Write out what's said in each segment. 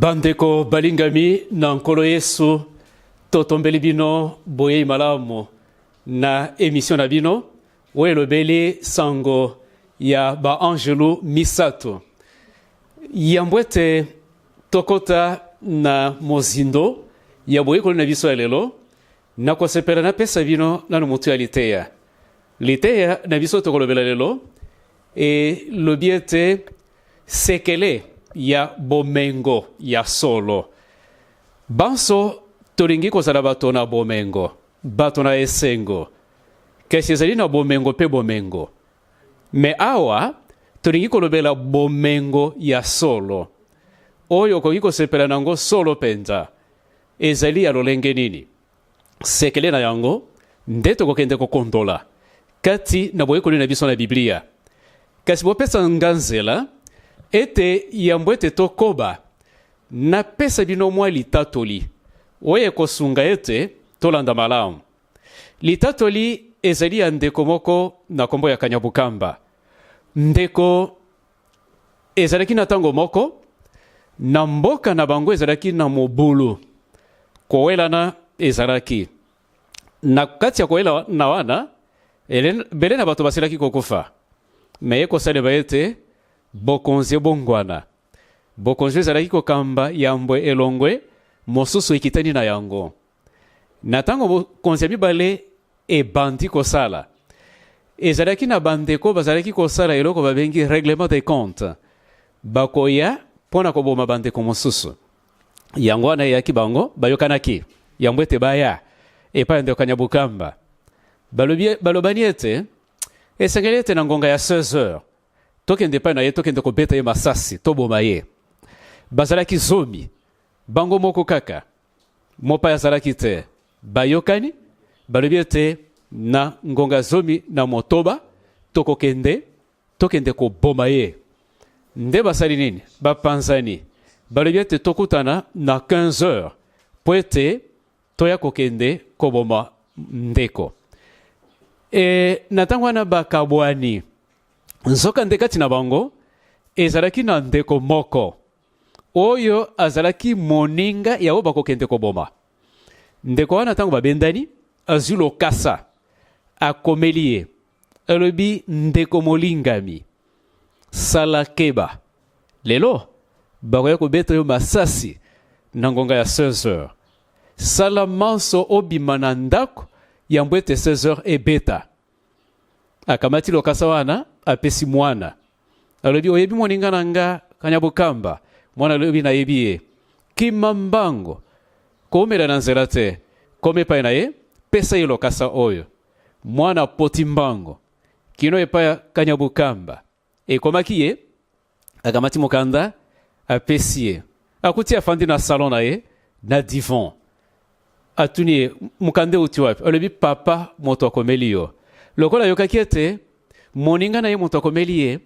Bandeko balingami na nkolo Yesu totombeli bino boye malamu na émission na bino welobeli sango ya ba angelu misato yambwete tokota na mozindo ya boye kolo na biso ya lelo na kosepela na pesa bino na mutu ya liteya na biso tokolobela lelo lobiete sekele ya bomengo ya solo banso tolingi kozala bato na bomengo bato na esengo kasi ezali na bomengo pe bomengo me awa tolingi kolobela bomengo ya solo oyo okoki kosepela nango solo penza ezali ya lolenge nini sekele na yango nde tokokende kokondola kati na boyekoli na biso na biblia kasi bopesa nga nzela ete yambwete tokoba na pesa bino mwa litatoli oye kosunga ete tolanda malamu litatoli ezali ya ndeko moko na kombo ya Kanyabukamba. Ndeko ezalaki na tango moko na mboka na bango ezalaki na mobulu kowelana ezalaki na kati ya kowela na wana bele na bato basilaki kokufa me ekosalema ete bokonzi bongwana bokonzi ezalaki kokamba yambwe elongwe mosusu ekitani na yango na tango bokonzi ya mibale ebandi kosala ezalaki na bandeko bazalaki kosala eloko babengi règlement des comptes bakoya mpona koboma bandeko mosusu yango wana eyaki bango bayokanaki yango ete baya epai ya ndeko Kanyabukamba balobani ete esengeli ete na ngonga ya 16 heures tokende pa na ye tokende kobeta ye masasi toboma ye bazalaki zomi bango moko kaka mopa azalaki te bayokani balobi ete na ngonga zomi na motoba tokende koboma ye nde basali nini bapanzani balobi ete tokutana na 15 heures po ete toya kokende koboma ndeko na ntango wana bakabwani nzoka nde kati na bango ezalaki na ndeko moko oyo azalaki moninga yawo bakokende koboma ndeko wana ntango babendani azwi lokasa akomeli ye alobi ndeko molingami sala keba lelo bakoya kobeta yo masasi na ngonga ya 16 heures sala manso obima na ndako yambo ete 16 heures ebeta akamati lokasa wana apesi mwana alobi oyebi moninga na nga Kanyabukamba mwana alobi na yebi ye kima mbango komela na nzela te kome epai na ye pesa ye lokasa oyo mwana poti mbango kino epai ya Kanyabukamba ekomaki ye akamati mokanda apesi ye akuti afandi na salon na ye na divan atuni ye mokande uti wapi alobi papa moto akomeli yo lokola yokaki ete moninga na ye moto akomeli ye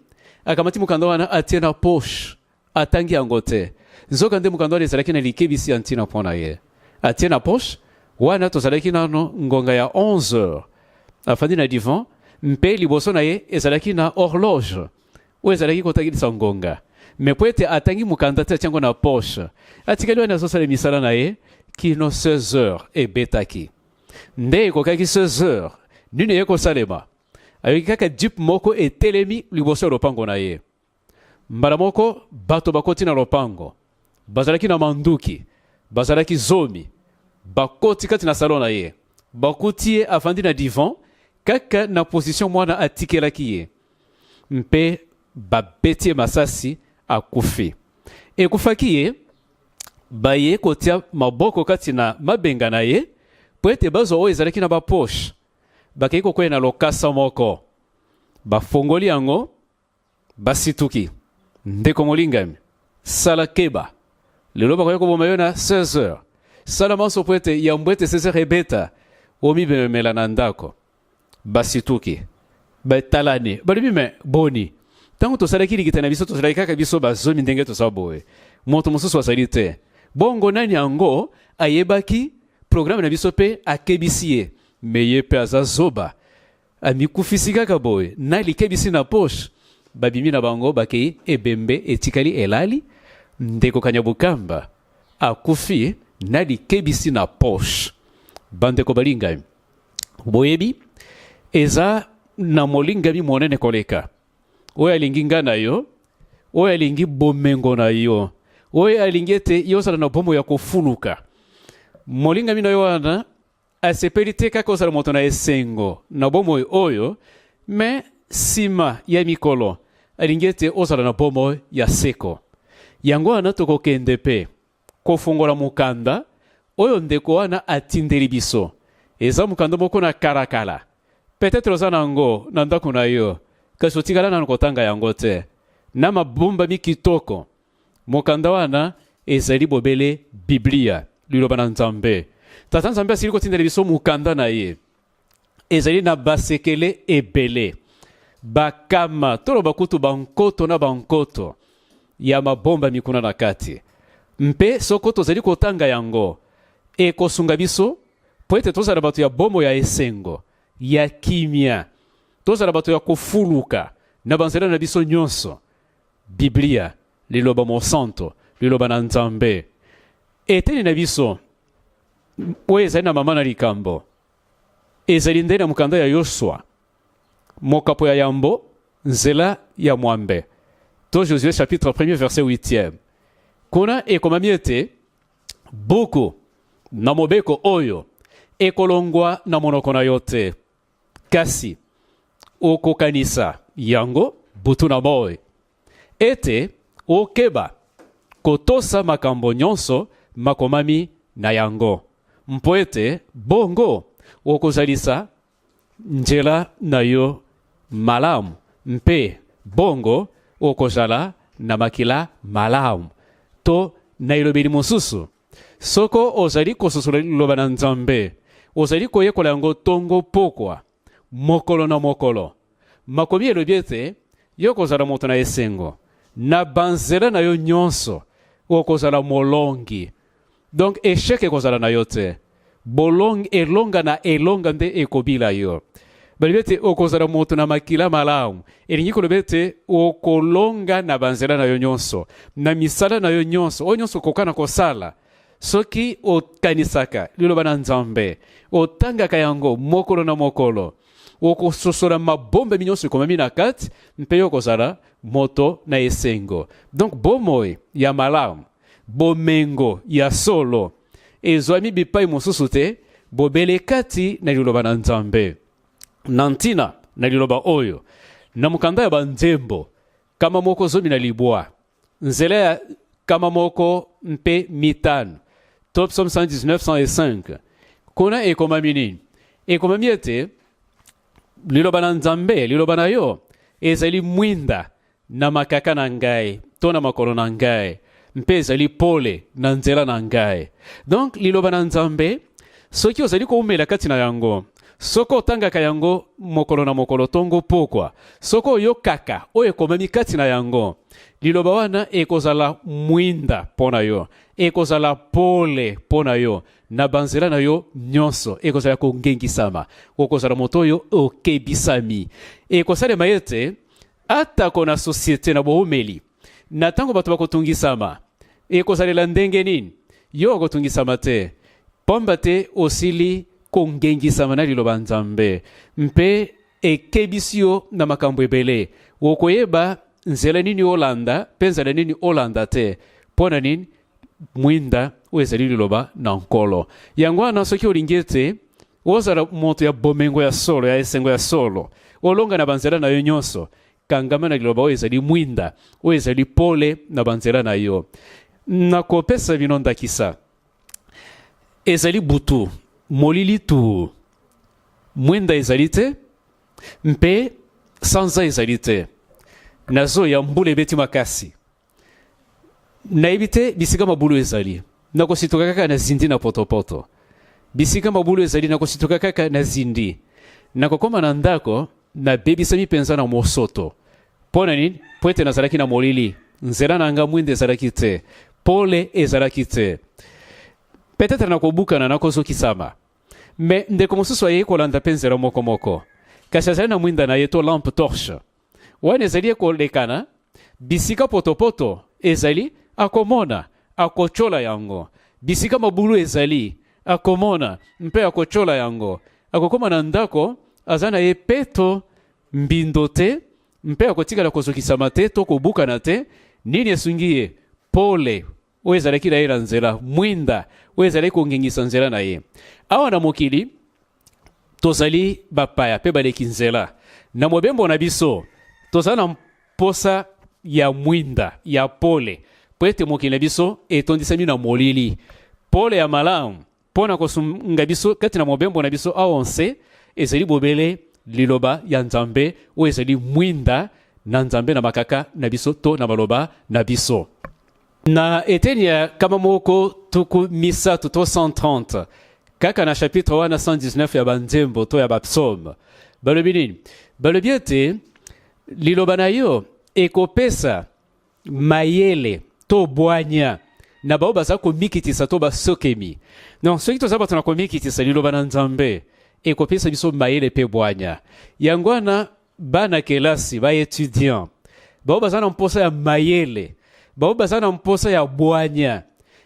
akamati mokanda wana atie na poche atangi yango te nzoka nde mokanda wana ezalaki na likebisi ya ntina mpo na ye atie na poche wana tozalaki nano ngonga ya 11 heures afandi na divan mpe liboso na ye ezalaki na horloge oyo ezalaki kotangilisa ngonga me po ete atangi mokanda te atiango na poche atikali wana azosala misala na ye kino 16 heures ebetaki nde ekokaki 16 heures nini ye kosalema ayoki kaka jipe moko etelemi liboso ya lopango na ye mbala moko bato bakoti na lopango bazalaki na manduki bazalaki zomi bakoti kati na salon na ye bakuti ye afandi na divan kaka na position mwana atikelaki ye mpe babeti ye masasi akufi ekufaki ye baye kotia maboko kati na mabenga na ye po ete bazwa oyo ezalaki na baposhe bakei kokwea na lokasa moko bafongoli yango basituki ndeko molingami sala keba lelo bakoya koboma yo na 16 heures sala manso po ete yambo ete 16 heures ebeta omibemela na ndako basituki batalani balobi me boni ntango tosalaki likita na biso tosalaki kaka biso bazomi ndenge tosala boye moto mosusu asali te bongo nani yango ayebaki programe na biso mpe akebisi ye me ye mpe aza zoba amikufisi kaka boye na likebisi na poche babimi na bango bakei ebembe etikali elali ndeko Kanyabukamba akufi na likebisi na poche. Bandeko balingami boyebi eza na molingami monene koleka oyo alingi nga na yo, oyo alingi bomengo na yo, oyo alingi ete yozala na bomo ya kofuluka. Molingami na yo wana asepeli te kaka ozala moto na esengo na bomo oyo, me sima ya mikolo alingi ete ozala na bomo ya seko. Yango wana tokokende pe kofungola mukanda oyo ndeko wana atindeli biso. Eza mukanda moko na karakala. Peut-être oza nango na ndako na yo, kasi otikala nanu kotanga yango te. Na mabomba mikitoko. Mukanda wana ezali bobele Biblia, liloba na Nzambe. Tata Nzambe asili kotindeli biso mukanda na ye. Ezali na basekele ebele. Bakama, tolo bakutu bankoto na bankoto ya mabomba mikuna na kati. Mpe soko tozali kotanga yango ekosunga biso po ete tozala bato ya bomo ya esengo, ya kimia, tozala bato ya kofuluka na banzela na biso nyonso. Biblia liloba mosanto, liloba na Nzambe. Eteni na biso oyo ezali na mama na likambo, ezali nde na mukanda ya Yosua, mokapo ya yambo, nzela ya mwambe. To Josué chapitre 1 verset 8e. Kuna ekomami ete buku na mobeko oyo ekolongwa na monoko na yo te, kasi okokanisa yango butu na moi ete okeba kotosa makambo nyonso makomami na yango, mpo ete bongo okozalisa njela na yo malamu, mpe bongo okozala na makila malamu. To na ilobeli mosusu, soko ozali kosusula liloba na Nzambe, ozali koyekola yango tongo pokwa mokolo na mokolo, makomi elobi ete yo kozala moto na esengo na banzela na yo nyonso okozala molongi. Donc échec ekozala na yo te, bolong elonga na elonga nde ekobila yo. Balobi ete okozala moto na makila malamu, elingi kolobi ete okolonga na banzela na yo nyonso, na misala na yo nyonso, oyo nyonso okokana kosala. Soki okanisaka liloba na Nzambe, otangaka yango mokolo na mokolo, okososola mabombe nyonso ekomami na kati, mpe yo kozala moto na esengo. Donc bomoi ya malamu, bomengo ya solo, ezwami bipai mosusu te, bobele kati na liloba na Nzambe. Nantina na liloba oyo na mukanda ya banzembo kama moko zomi na libwa, nzela ya kama moko mpe mitano. Top Psalm 119, 105. Kuna ekomami nini? Ekomami ete liloba na Nzambe, liloba na yo ezali mwinda na makaka na ngai, to na makolo na ngai, mpe ezali pole na nzela na ngai. Donc liloba na Nzambe soki ozali koumela kati na yango, soko otangaka yango mokolo na mokolo tongo pokwa, soko oyokaka oyo ekomami kati na yango, liloba wana ekozala mwinda pona yo, ekozala pole pona yo, na banzela na yo nyonso ekozala kongengisama, okozala moto oyo okebisami. Ekosalema ete atako na société na boumeli, na tango bato bakotungisama, ekosalela ndenge nini? Yo okotungisama te, pamba te osili kongengisama na liloba Nzambe, mpe ekebisi yo na makambo ebele. Okoyeba nzela nini olanda, pe nzela nini olanda te, pona nini? Mwinda oezali liloba na nkolo. Yango wana soki olingi ete ozala moto ya bomengo ya solo, ya esengo ya solo, olonga na banzela na yo nyonso, kangama na liloba oyo ezali mwinda, oyo ezali pole na banzela na yo. Nakopesa bino ndakisa, ezali butu molili tu, mwinda ezali te, mpe sanza ezali te, nazo ya mbule beti makasi. Nayebi te bisika mabulu ezali, nakositoka kaka na zindi na potopoto. Bisika mabulu ezali nakositoka kaka na zindi, nakokoma na ndako na bebisami penza na mosoto. Pona nini? Po ete nazalaki na molili, nzela na nga mwinda ezalaki te, pole ezalaki te. Peut-être nakobukana nakozokisama, me ndeko mosusu aye kolanda pe nzela moko moko, kasi azali na mwinda na ye to lampe torche. Wana ezali ekolekana, bisika potopoto ezali, akomona akochola yango bisika mabulu ezali akomona mpe akochola yango akokoma na ndako aza na ye peto mbindo te mpe akotikala kozokisama te to kobukana te nini esungi ye pole oyo ezalaki na ye na nzela mwinda oyo ezalaki kongengisa nzela na ye awa na mokili tozali bapaya mpe baleki nzela na mobembo na biso tozali na mposa ya mwinda ya pole po ete mokili na biso etondisami na molili pole ya malamu mpo na kosunga biso kati na mobembo na biso awa onse ezali bobele liloba ya nzambe oyo ezali mwinda na nzambe na makaka na biso to na maloba na biso na eteni ya kama moko tuku misato to 130 kaka na chapitre wana 119 ya banzembo to ya bapsaume balobi nini balobi ete liloba na yo ekopesa mayele to bwanya na bao baza komikitisa to basokemi non soki toza bato na komikitisa liloba na nzambe ekopesa biso mayele pe bwanya yango wana bana kelasi baétudiant bao baza na mposa ya mayele bao baza na mposa ya bwanya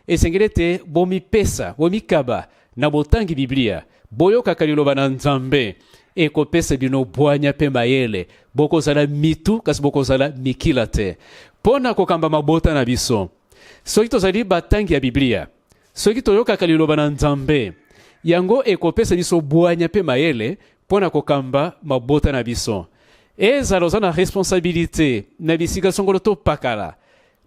esengeli ete bomipesa bomikaba na botangi biblia boyokaka liloba na nzambe ekopesa bino bwanya pe mayele bokozala mitu kasi bokozala mikila te mpo na kokamba mabota na biso soki tozali batangi ya biblia soki toyokaka liloba na nzambe yango ekopesa biso bwanya pe mayele mpo na kokamba mabota na biso ezala oza na responsabilité na bisika songolo to pakala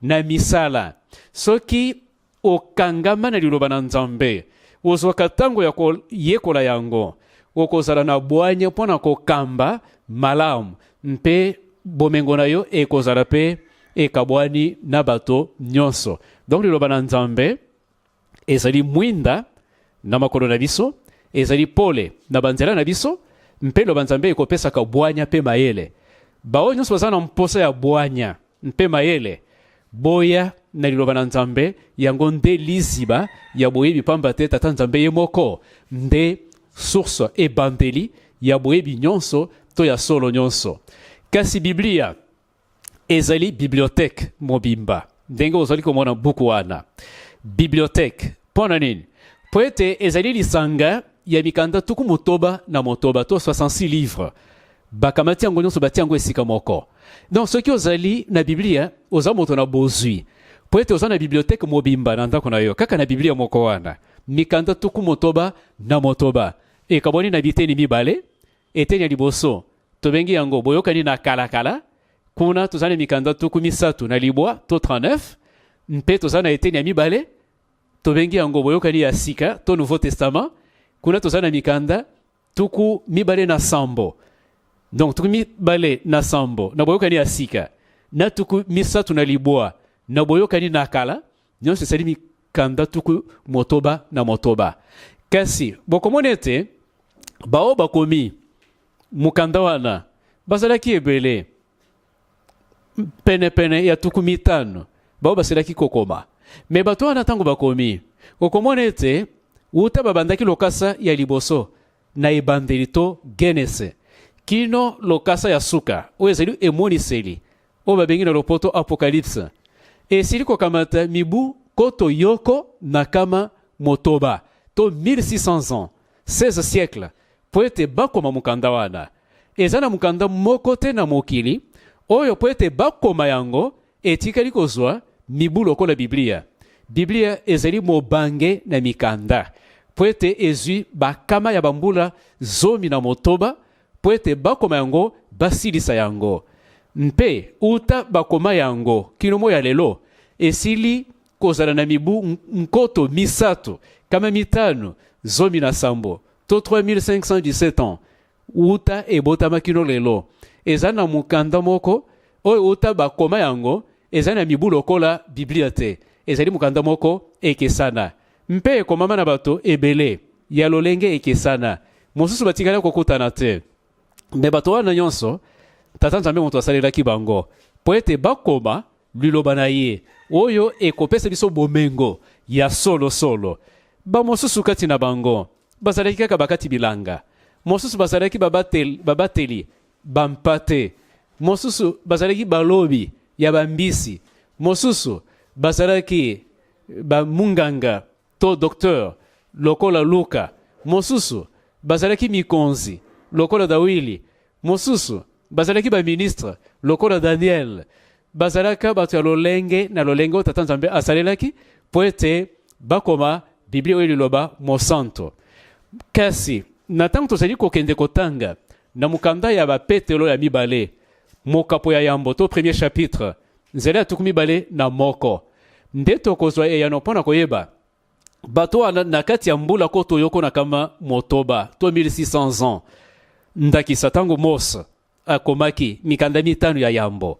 na misala soki okangama na liloba na nzambe ozwaka ntango ya koyekola yango okozala na bwanya mpo na kokamba malamu mpe bomengo na yo ekozala mpe ekabwani na bato nyonso donc liloba na nzambe ezali mwinda na makolo na biso ezali pole na banzela na biso mpe liloba nzambe ekopesaka bwanya mpe mayele baoyo nyonso baza na mposa ya bwanya mpe mayele boya na liloba na nzambe yango nde liziba ya boyebi pamba te tata nzambe ye moko nde source ebandeli ya boyebi nyonso to ya solo nyonso kasi biblia ezali bibliothèque mobimba ndenge ozali komona buku wana bibliothèque mpo na nini po ete ezali lisanga ya mikanda tuku motoba na motoba to 66 livres bakamati yango nyonso batia yango esika moko donc soki ozali na biblia oza moto na bozwi po ete oza na bibliothèque mobimba na ndako na yo kaka na biblia moko wana mikanda tuku motoba na motoba ekaboni na biteni mibale eteni ya liboso tobengi yango boyokani na kalakala kuna toza na mikanda tuku misatu na libwa to 39 mpe toza na eteni ya mibale tobengi yango boyokani ya sika to nouveau testament kuna toza na mikanda tuku mibale na sambo donc tuku mibale na sambo na boyokani ya sika na tuku misatu na libwa na boyokani na kala nyonso esali mikanda tuku motoba na motoba kasi bokomona ete bao bakomi mukanda wana bazalaki ebele pene ya tuku mitano bao baselaki kokoma me bato wana ntango bakomi okomona ete uta babandaki lokasa ya liboso na ebandeli to genese kino lokasa ya suka oyo ezali emoniseli oyo babengi na lopoto apocalypse esili kokamata mibu koto yoko na kama motoba to 1600 ans 16 siècle po ete bakoma mukanda wana eza na mukanda moko te na mokili oyo po ete bakoma yango etikali kozwa mibu lokola biblia biblia ezali mobange na mikanda po ete ezwi bakama ya bambula zomi na motoba po ete bakoma yango basilisa yango mpe uta bakoma yango kino mo ya lelo esili kozala na mibu nkoto misato kama mitano zomi na sambo to 3517 ans uta ebotama kino lelo eza na mukanda moko oyo uta bakoma yango eza na mibu lokola biblia te ezali mukanda moko ekesana mpe ekomama na bato ebele ya lolenge ekesana mosusu batikali kokutana te me bato wana nyonso tata nzambe moto asalelaki bango po ete bakoma liloba na ye oyo ekopesa biso bomengo ya solosolo bamosusu kati na bango bazalaki kaka bakati bilanga mosusu bazalaki babateli bampate mosusu bazalaki balobi ya bambisi mosusu bazalaki munganga to docteur lokola Luka, mosusu bazalaki mikonzi lokola Dawili, mosusu bazalaki ministre lokola Daniel, bazalaka bato ya lolenge na lolenge o tata nzambe asalelaki po ete bakoma Biblia oyo liloba mosanto. Kasi na ntango tozali kokende kotanga na mokanda ya bapetelo ya mibale mokapo ya yambo to premier chapitre nzela ya tuku mibale na moko nde tokozwa eyano mpona koyeba bato wana na kati ya mbula ko toyoko na kama motoba to 1600 ans ndakisa ntango Mose akomaki mikanda mitano ya yambo.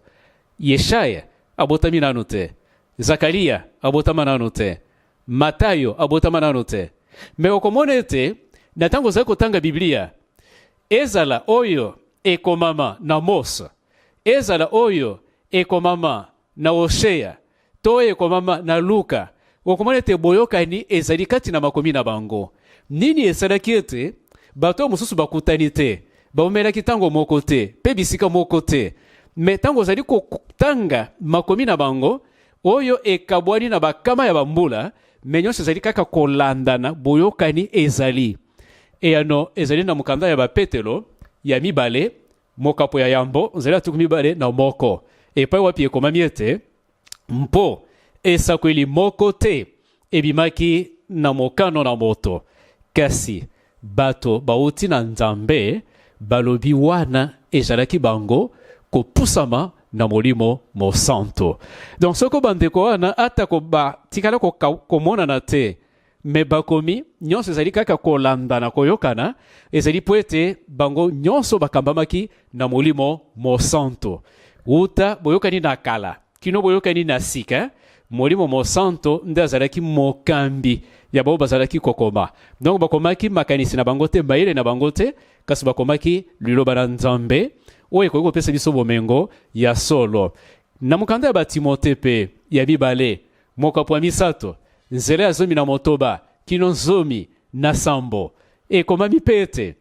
Yeshaya abotami nanu te, Zakaria abotama nanu te, Matayo abotama nanu te. Me okomona ete na ntango ozali kotanga Biblia ezala oyo ekomama na Mose, ezala oyo ekomama na Hosea to ekomama na Luka, okomona ete boyokani ezali kati na makomi na bango. Nini esalaki ete bato mosusu bakutani te, baomelaki ntango moko te mpe bisika moko te, me ntango ozali kotanga makomi na bango oyo ekabwani na bakama ya bambula, me nyonso ezali kaka kolandana, boyokani ezali. Eyano ezali na mokanda ya bapetelo ya mibale mokapo ya yambo nzela ya tuku mibale na moko. Epai wapi ekomami ete mpo esakweli moko te ebimaki na mokano na moto, kasi bato bauti na Nzambe balobi wana ezalaki bango kopusama na molimo mosanto. Donc soko bandeko wana atako batikala komonana te, me bakomi nyonso ezali kaka kolandana koyokana, ezali po ete bango nyonso bakambamaki na molimo mosanto. Uta boyokani na kala kino boyokani na sika, molimo mosanto nde azalaki mokambi ya bao bazalaki kokoma. Donc bakomaki makanisi na bango te, mayele na bango te, kasi bakomaki liloba na Nzambe oyo ekoki kopesa biso bomengo ya solo. Na mokanda ya Batimote pe ya mibale mokapo ya misato nzela ya zomi na motoba kino nzomi na sambo ekomami pe ete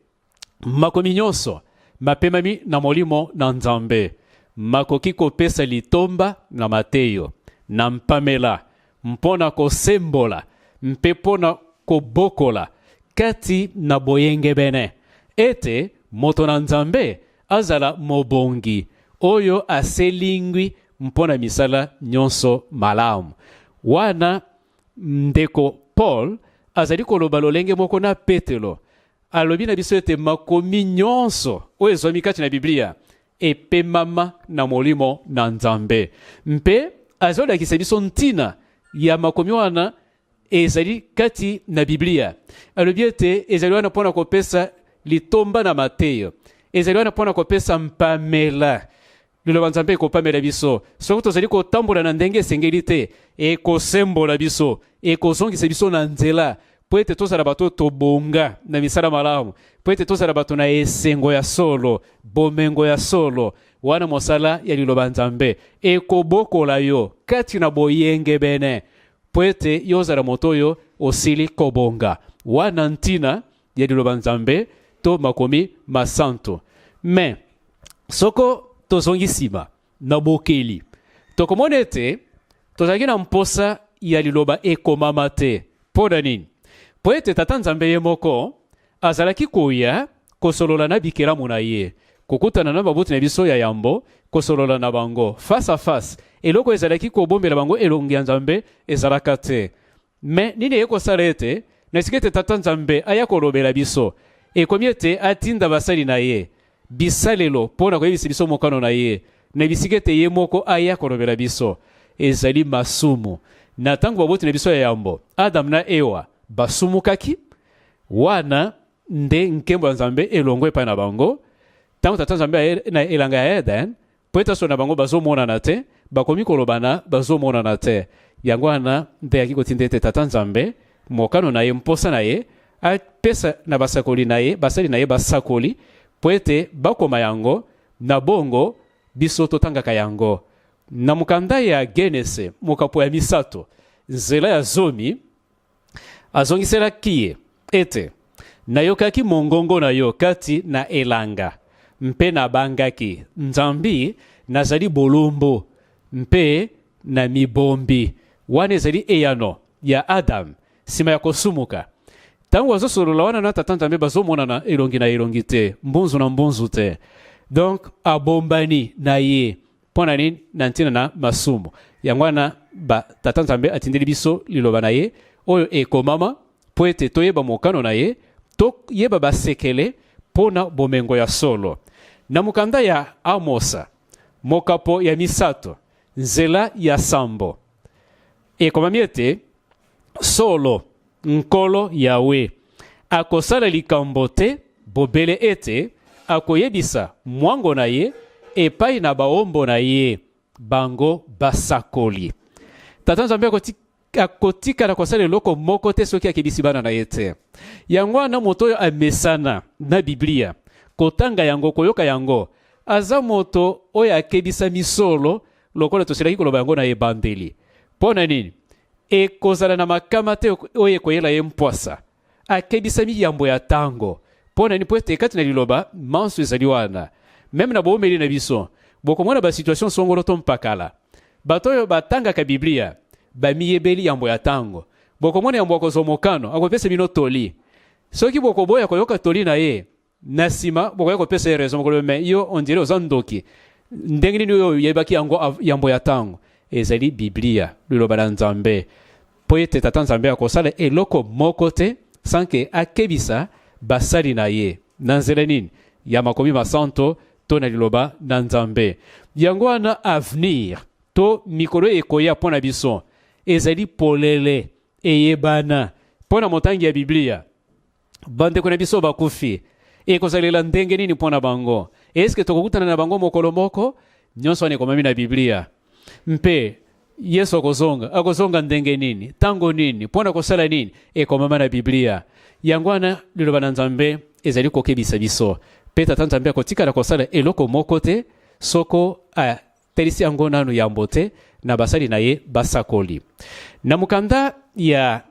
makomi nyonso mapemami na molimo na Nzambe. Makoki kopesa litomba na Mateyo na mpamela mpona kosembola mpe mpona kobokola kati na boyenge bene ete moto na Nzambe azala mobongi oyo aselingwi mpona misala nyonso malamu. Wana ndeko Paul azali koloba lolenge moko na Petelo, alobi na biso ete makomi nyonso oyo ezwami kati na Biblia epemama na molimo na Nzambe. Mpe azolakisa biso ntina ya makomi wana ezali kati na Biblia. Alobi ete ezali wana mpona kopesa litomba na Mateyo, ezali wana mpona kopesa mpamela. Liloba Nzambe ekopamela biso soki tozali kotambola na ndenge esengeli te, ekosembola biso, ekozongisa biso na nzela po ete tozala bato tobonga na misala malamu, po ete tozala bato na esengo ya solo, bomengo ya solo. Wana mosala ya liloba Nzambe ekobokola yo kati na boyenge bene po ete yozala moto oyo osili kobonga. Wana ntina ya liloba Nzambe to makomi masanto. Me soko tozongi nsima na bokeli tokomona ete tozalaki na mposa ya liloba ekomama te. Mpo na nini? Po ete tata Nzambe ye moko azalaki koya kosolola na bikelamu na ye, kokutana na babuti na biso ya yambo, kosolola na bango face à face. Eloko ezalaki kobombela bango elongi ya Nzambe ezalaka te. Me nini ekosala ete na esika ete tata Nzambe aya kolobela biso, ekomi ete atinda basali na ye bisalelo mpona koyebisa biso mokano na ye, na bisika ete ye moko aya kolobela biso, ezali masumu. Na ntango babuti na biso ya yambo Adam na Ewa basumukaki, wana nde nkembo ya Nzambe elongwe epai na bango. Ntango tata Nzambe na elanga ya Eden po ete aso na bango bazomonana te, bakomi kolobana bazomonana te. Yango wana nde yaki kotinda ete tata Nzambe mokano na ye, mposa na ye, apesa na basakoli na ye, basali na ye basakoli po ete bakoma yango na bongo biso totangaka yango. Na mokanda ya Genese mokapo ya misato nzela ya zomi azongiselaki ye ete nayokaki mongongo na yo kati na elanga, mpe nabangaki Nzambi nazali bolombo mpe na mibombi. wana ezali eyano ya Adam nsima ya kosumuka. Ntango azosolola wana na tata Nzambe bazomonana elongi na elongi te, mbunzu na mbunzu te. Donc abombani na ye mpona nini? Na ntina na masumu yango wana tata Nzambe atindeli biso liloba na ye oyo ekomama mpo ete toyeba mokano na ye, toyeba basekele mpona bomengo ya solo. Na mokanda ya Amosa mokapo ya misato nzela ya sambo ekomami ete solo nkolo yawe akosala likambo te bobele ete akoyebisa mwango na ye epai na baombo na ye bango basakoli. Tata Nzambe akotika na kosala eloko moko te soki akebisi bana na ye te. Yango wana moto oyo amesana na Biblia kotanga yango koyoka yango aza moto oyo akebisa misolo lokola tosilaki koloba yango na ebandeli. Mpona nini? Ekozala na makama te oyo ekoyela ye mpwasa. Akebisa miyambo ya tango. Mpona nini? Po ete kati na liloba manso ezali wana. Meme na boomeli na biso bokomona basituation songolo to mpakala. Bato oyo batangaka Biblia bamiyebeli yambo ya tango. Bokomona yambo akozwa mokano akopesa bino toli. Soki bokoboya koyoka toli na ye na nsima bokoya kopesa ye raison mokolo me yo on dirait oza ndoki. Ndenge nini oyo yebaki yango yambo ya tango? Ezali Biblia liloba na Nzambe. Po ete tata Nzambe akosala eloko moko te sanke akebisa basali na ye na nzela nini ya makomi masanto to na liloba na Nzambe. Yango wana avenir to mikolo ekoya mpona biso ezali polele eyebana mpona motangi ya Biblia. Bandeko na biso bakufi ekozalela ndenge nini mpona bango? Eske tokokutana na bango mokolo moko? Nyonso wana ekomami na Biblia. Mpe Yesu akozonga ndenge nini? Tango nini? Mpona kosala nini? Ekomama na Biblia. Yango wana liloba na Nzambe ezali kokebisa biso. Pe tata Nzambe akotikala kosala eloko moko te soko telisi yango nanu yambo te na basali na ye basakoli. Na mukanda ya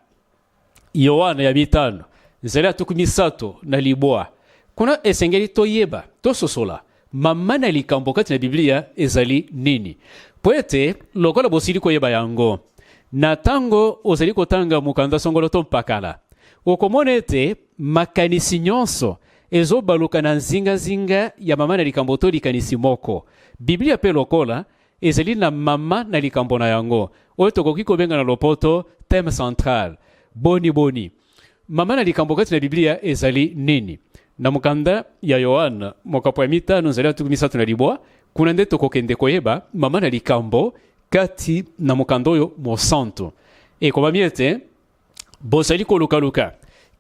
Yohana ya mitano nzela tukumisato na libwa kuna esengeli toyeba tososola mama na likambo kati na Biblia ezali nini. Po ete lokola bosili koyeba yango na tango ozali kotanga mukanda songolo to mpakala okomona ete makanisi nyonso ezobaluka na nzinga ya mama na likambo to likanisi moko. Biblia pe lokola ezali na mama na likambo na yango oyo tokoki kobenga na lopoto thème central boni. Mama na likambo kati na Biblia ezali nini? Na mukanda ya Yohana mokapo ya mitano nzela tukumisatu na libwa kuna nde tokokende koyeba mama na likambo kati na mukanda oyo mosanto. Ekomami ete bozali kolukaluka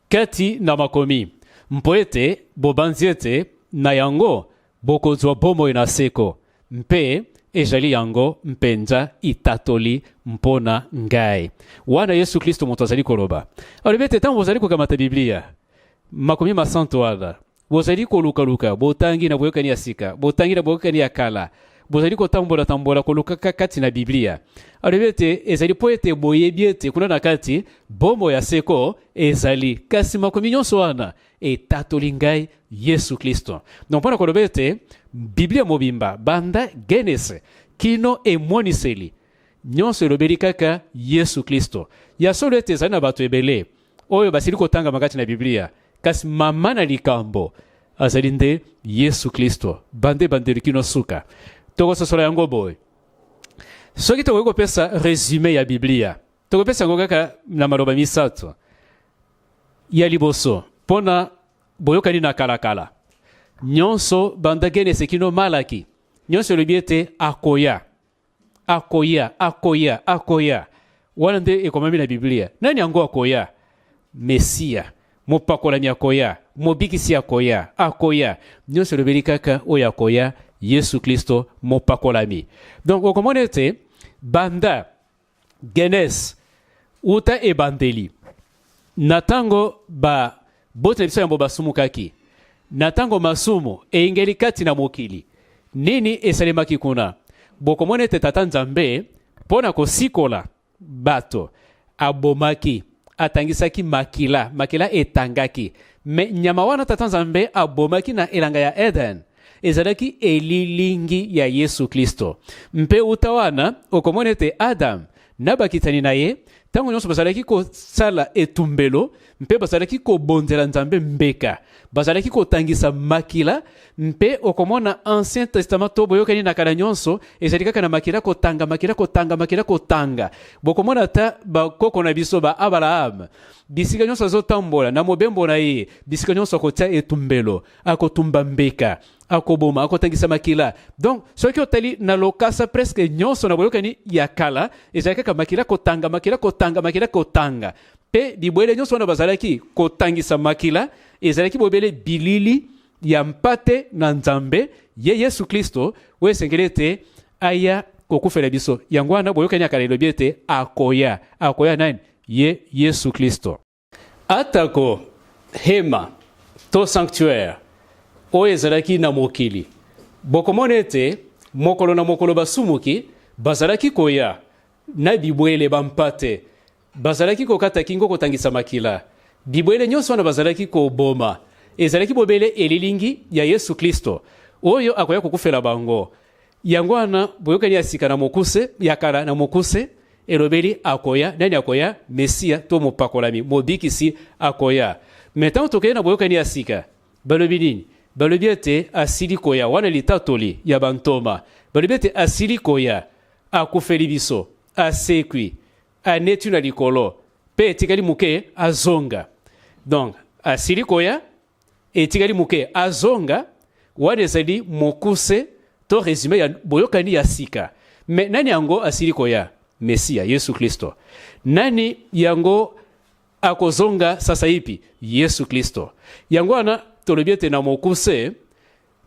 kati na makomi mpo ete bobanzi ete na yango bokozwa bomoi na seko mpe ezali yango mpenza itatoli mpona ngai. Wana Yesu Kristo moto azali koloba alobi ete ntango bozali kokamata Biblia makomi masanto wana bozali kolukaluka botangi na boyokani ya sika botangi na boyokani ya kala bozali kotambola kolukaka kati na Biblia. Alobi ete ezali po ete boyebi ete kuna na kati bomoi ya seko ezali kasi makomi nyonso wana etatoli ngai Yesu Kristo. Donc mpona koloba ete Biblia mobimba banda Genese kino emoniseli nyonso elobeli kaka Yesu Kristo. Ya solo ete ezali na bato ebele oyo basili kotanga makati na Biblia kasi mama na likambo azali nde Yesu Kristo bandeli kino suka. Tokososola yango boy. Soki tokoki kopesa resume ya Biblia tokopesa yango kaka na maloba misato ya liboso mpona boyokani na kalakala nyonso banda Genese kino Malaki nyonso elobi ete akoya wana nde ekomami na Biblia. Nani yango akoya? Mesia mopakolami akoya mobikisi akoya nyonso elobeli kaka oyo akoya Yesu Kristo mopakolami. Donc okomona ete banda Genese uta ebandeli na tango bote na biso yambo basumukaki na tango masumu eingeli kati na mokili nini esalemaki kuna. Bokomona ete tata Nzambe mpona kosikola bato abomaki atangisaki makila etangaki me nyama wana tata Nzambe abomaki na elanga ya Eden ezalaki elilingi ya Yesu Kristo. Mpe utawana okomona ete Adam na bakitani na ye ntango nyonso bazalaki kosala etumbelo mpe bazalaki kobonzela nzambe mbeka bazalaki kotangisa makila mpe okomona ancien testament to boyokani na kala nyonso ezali kaka na makila kotanga bokomona ata bakoko na biso ba Abraham bisika nyonso azotambola na mobembo na ye bisika nyonso akotia etumbelo akotumba mbeka akoboma akotangisa makila donc soki otali na lokasa presque nyonso na boyokani ya kala ezali kaka makila kotanga mpe bibwele nyonso wana bazalaki kotangisa makila ezalaki bobele bilili ya mpate na nzambe ye Yesu Kristo oyo esengeli ete aya kokufela biso yango wana boyokani ya kala elobi ete akoya nani ye Yesu Kristo atako hema to sanctuaire oyo ezalaki na mokili bokomona ete mokolo na mokolo basumuki bazalaki koya na bibwele bampate bazalaki kokata kingo kotangisa makila bibwele nyonso wana bazalaki koboma ezalaki bobele elilingi ya Yesu Kristo oyo akoya kokufela bango yango wana boyokani ya sika na mokuse ya kala na mokuse elobeli akoya nani akoya Mesia to mopakolami mobikisi akoya maintenant tokeye na boyokani ya sika balobi nini balobi ete asili koya wana litatoli ya bantoma balobi ete asili koya akufeli biso asekwi anetu na likolo pe etikali muke azonga donc asili koya etikali muke azonga wana ezali mokuse to resume ya boyokani ya sika me nani yango asili koya Mesia Yesu Kristo nani yango akozonga sasa ipi Yesu Kristo yango wana tolobi ete na mokuse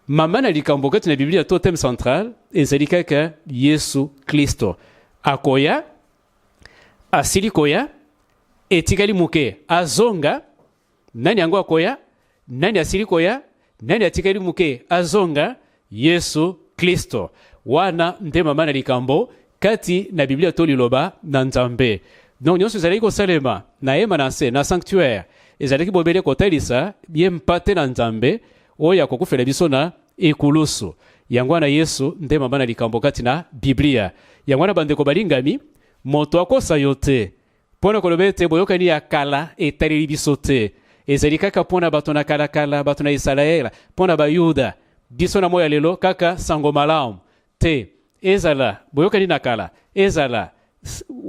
mama na likambo kati na Biblia to thème central ezali kaka Yesu Kristo akoya asili koya etikali muke azonga nani yango akoya nani asili koya nani atikali muke azonga Yesu Kristo wana nde mama na likambo kati na Biblia to liloba na nzambe donc nyonso ezalaki kosalema na hema na nse na sanctuaire ezalaki bobele kotalisa ye mpate na nzambe oyo akokufela biso na ekulusu yango wana Yesu nde mama na likambo kati na Biblia yango wana bandeko balingami moto akosa yo te mpona koloba ete boyokani ya kala etaleli biso te ezali kaka mpona bato na kala bato na Isalaela mpona bayuda biso na moya lelo kaka sango malamu te ezala boyokani na kala ezala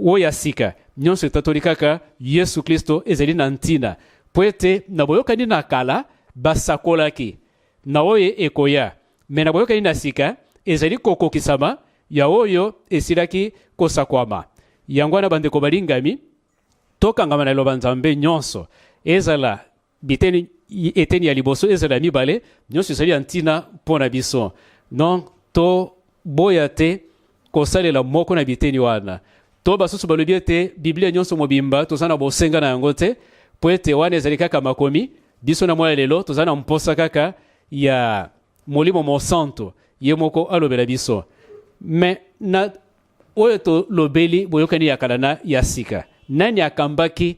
oya sika nyonso etatoli kaka Yesu Kristo ezali na ntina po ete na boyokani na kala basakolaki na oyo ekoya me na boyokani na sika ezali kokokisama ya oyo esilaki kosakwama yango wana bandeko balingami tokangama na eloba nzambe nyonso ezala biteni eteni ya liboso ezala mibale nyonso ezali ya ntina mpo na biso donc to boya te kosalela moko na biteni wana to basusu balobi ete Biblia nyonso mobimba toza na bosenga na yango te po ete wana ezali kaka makomi biso na moya lelo toza na mposa kaka ya molimo mosanto ye moko alobela biso me na oyo tolobeli boyokani ya kala na ya sika nani akambaki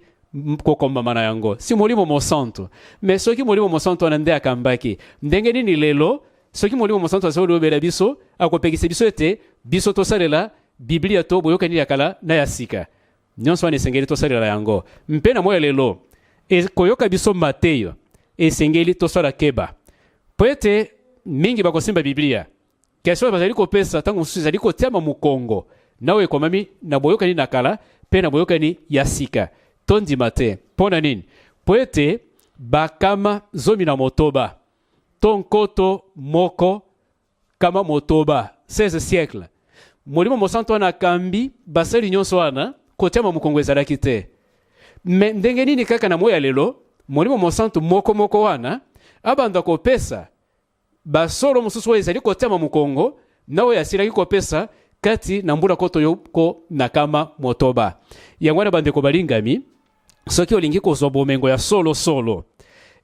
kokombama na yango si molimo mosanto me soki molimo mosanto wana nde akambaki ndenge nini lelo soki molimo mosanto azolobela biso akopekisa biso ete biso tosalela Biblia to boyokani ya kala na ya sika nyonso wana esengeli tosalela yango mpe na moya lelo koyoka biso Mateyo esengeli tosala keba po ete mingi bakosimba Biblia kesho bazali kopesa ntango mosusu ezali kotiama mokongo nawe ekomami na boyokani na kala mpe na boyokani ya sika tondima te mpo na nini po ete bakama zomi na motoba to nkoto moko kama motoba 16 siècle molimo mosanto wana akambi basali nyonso wana kotiama mokongo ezalaki te me ndenge nini kaka na moya lelo molimo mosanto moko wana abanda kopesa basolo mosusu oyo ezali kotiama mokongo na oyo asilaki kopesa kati na mbula koto yoko na kama motoba yango wana bandeko balingami soki olingi kozwa bomengo ya solo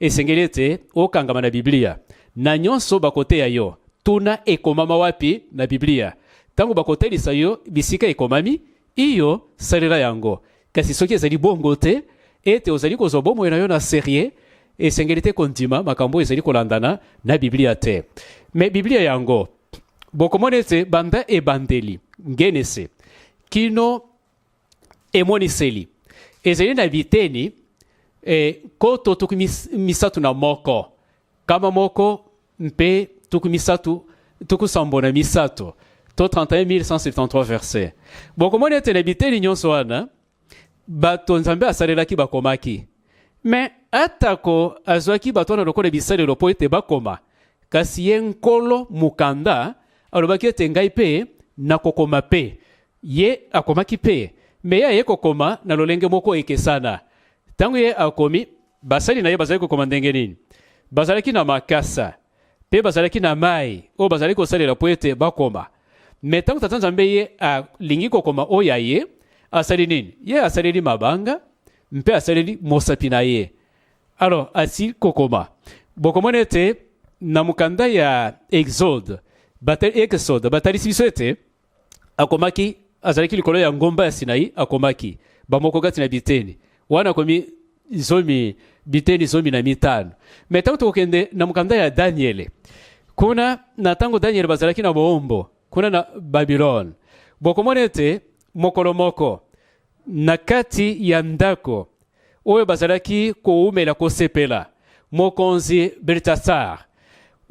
esengeli ete okangama na Biblia na nyonso bakoteya yo tuna ekomama wapi na Biblia ntango bakotelisa yo bisika ekomami iyo salela yango kasi soki ezali bongo te ete ozali kozwa bomoi na yo na serie esengeli te kondima makambo ezali kolandana na Biblia te me Biblia yango bokomona ete banda ebandeli ngenese kino emoniseli ezali na biteni koto tuku misatu na moko kama moko mpe tuku misatu tuku sambo na misatu to 31173 verset bokomoni ete na biteni nyonso wana bato nzambe asalelaki bakomaki me atako azwaki bato wana lokola bisalelo mpo ete bakoma kasi ye nkolo mukanda alobaki ete ngai mpe nakokoma mpe ye akomaki mpe me ye aye kokoma na lolenge moko ekesana ntango ye akomi basali na ye bazalaki kokoma ndenge nini bazalaki na makasa mpe bazalaki na mai oyo bazalaki kosalela mpo ete bakoma me ntango tata nzambe ye alingi kokoma oyo aye asali nini ye asaleli mabanga mpe asaleli mosapi na ye alors asili kokoma bokomona ete na mokanda ya exode batalisi biso ete akomaki azalaki likolo ya ngomba ya Sinai akomaki bamoko kati na biteni wana akomi biteni 15 me ntango tokokende na mokanda ya Daniele kuna na ntango Daniele bazalaki na boombo kuna na Babylone bokomona ete mokolo moko na kati ya ndako oyo bazalaki koumela kosepela mokonzi Beltasar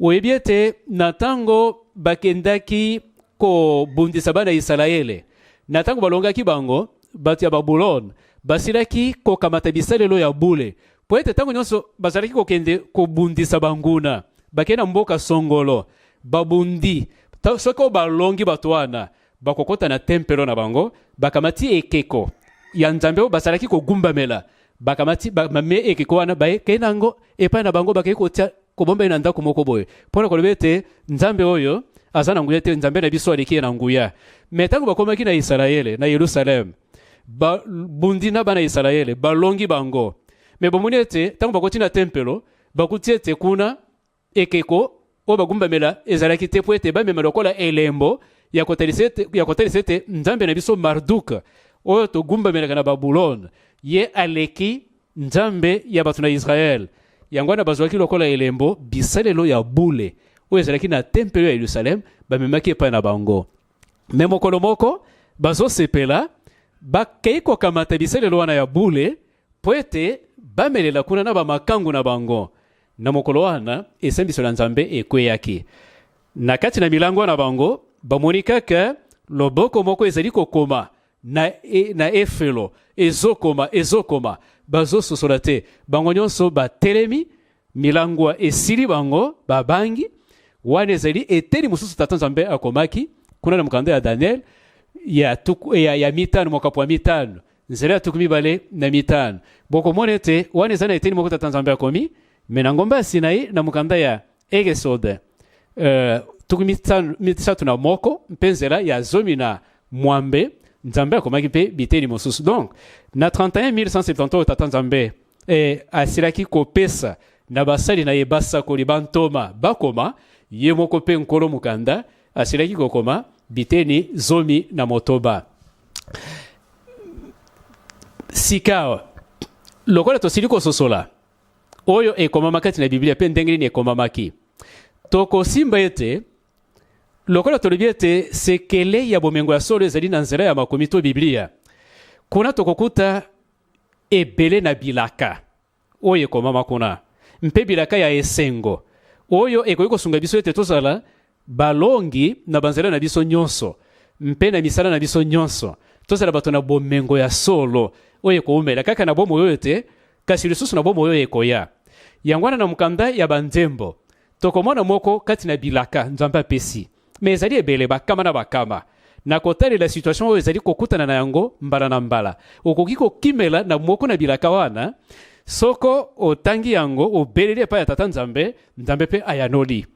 oyebi ete na ntango bakendaki kobundisa bana Israele na ntango balongaki bango bato ya Babulone basilaki kokamata bisalelo ya bule po ete ntango nyonso bazalaki kokende kobundisa banguna bakenda mboka songolo babundi soki balongi bato wana bakokota na tempelo na bango bakamati ekeko ya nzambe oyo bazalaki kogumbamela bakamati bame ekeko wana bakei nango epai na bango bakei kotia kobomba na ndako moko boye mpona koloba ete nzambe oyo aza na nguya te nzambe na biso aleki ye na nguya me ntango bakomaki na Israele na Yerusalemu babundi na bana Israele balongi bango me bomoni ete ntango bakoti na tempelo bakuti ete kuna ekeko oyo bagumbamela ezalaki te po ete bamema lokola elembo ya kotalisa ete nzambe na biso Marduka oyo togumbamelaka na Babulone ye aleki nzambe ya bato na Israele yango wana bazwaki lokola elembo bisalelo ya bule oyo ezalaki na tempelo ya Yerusalemu bamemaki epai na bango me mokolo moko bazosepela bakei kokamata bisalelo wana ya bule po ete bamelela kuna na bamakangu na bango na mokolo wana esembiso na nzambe ekweyaki na kati na milango na bango bamoni kaka loboko moko ezali kokoma na efelo ezokoma bazososola te bango nyonso batelemi milango esili bango babangi wana ezali eteni mosusu tata nzambe akomaki kuna na mokanda ya Daniel ya mitano mokapo ya mitano nzela ya tuku mibale na mitano bokomona ete wana eza na eteni moko tata nzambe akomi me na ngomba ya Sinai na mokanda ya Exode tuku mitatu na moko mpe nzela ya zomi na mwambe nzambe akomaki mpe biteni mosusu donc na 31170 oyo tata nzambe asilaki kopesa na basali na ye basakoli bantoma bakoma ye moko mpe nkolo mokanda asilaki kokoma biteni zomi na motoba sika lokola tosili kososola oyo ekomama kati na Biblia mpe ndenge nini ekomamaki tokosimba ete lokola tolobi ete sekele ya bomengo ya solo ezali na nzela ya makomi to Biblia kuna tokokuta ebele na bilaka oyo ekomama kuna mpe bilaka ya esengo oyo ekoki kosunga biso ete tozala balongi na banzela na biso nyonso mpe na misala na biso nyonso tozala bato na bomengo ya solo oyo ekoumela kaka na bomo oyo te kasi lisusu na bomo oyo ekoya yango wana na mokanda ya banzembo tokomona moko kati na bilaka nzambe apesi me ezali ebele bakama na bakama na kotalela situation oyo ezali kokutana na yango mbala na mbala okoki kokimela na moko na bilaka wana soko otangi yango obeleli epai ya tata nzambe nzambe mpe ayanoli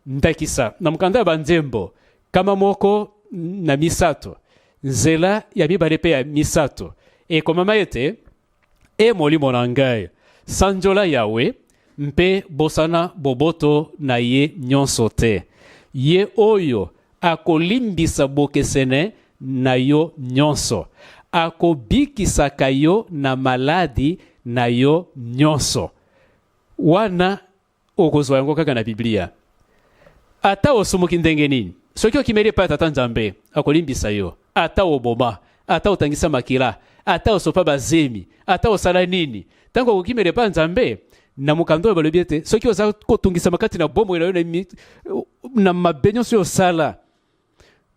ndakisa na mokanda ya banzembo kama moko na misato nzela ya mibale mpe ya misato ekomama ete molimo na ngai sanjola yawe mpe bosana boboto na ye nyonso te ye oyo akolimbisa bokesene na yo nyonso akobikisaka yo na maladi na yo nyonso wana okozwa yango kaka na Biblia ata osumuki ndenge nini soki okimeli epai ya tata nzambe akolimbisa yo ata oboma ata otangisa makila, ata osopa bazemi, ata osala nini. Tango okokimele pa Nzambe, na mukando balobi ete soki oza kotungisa makati na bomoi na yo na mabe nyonso osala,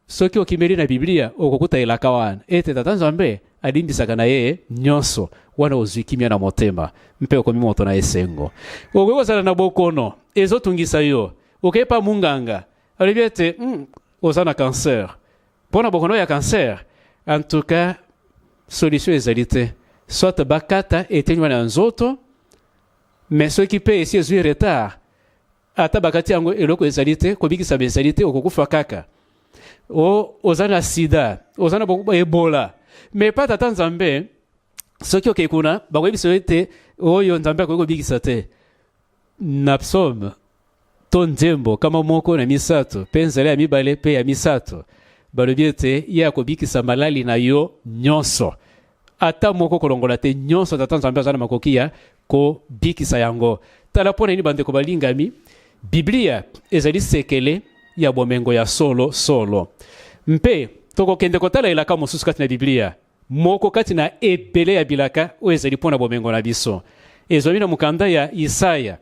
soki okimeli na Biblia okokuta elaka wana ete Tata Nzambe alimbisaka na ye nyonso wana ozwi kimia na motema mpe okomi moto na esengo. Okoki kozala na bokono ezotungisa yo, okepa munganga alobi ete oza na cancer, mpona bokono ya cancer, en tout cas solution ezali te, soit bakata etenywa na nzoto, mais soki mpe esi ezwi retard ata bakati yango eloko ezali te, kobikisa ezali te, okokufa kaka. Oza na sida, oza na ebola, mais pa Tata Nzambe soki okekuna bakoyebiso ete oyo Nzambe akoki kobikisa te. Na psaume to nzembo kama moko na misato mpe nzela ya mibale mpe ya misato balobi ete ye akobikisa malali na yo nyonso, ata moko kolongola te, nyonso Tata Nzambe aza na makoki ya kobikisa yango. Tala mpona nini bandeko balingami, Biblia ezali sekele ya bomengo ya solo solo. Mpe tokokende kotala elaka mosusu kati na Biblia, moko kati na ebele ya bilaka oyo ezali mpona bomengo na biso. Ezwami na mukanda ya Isaya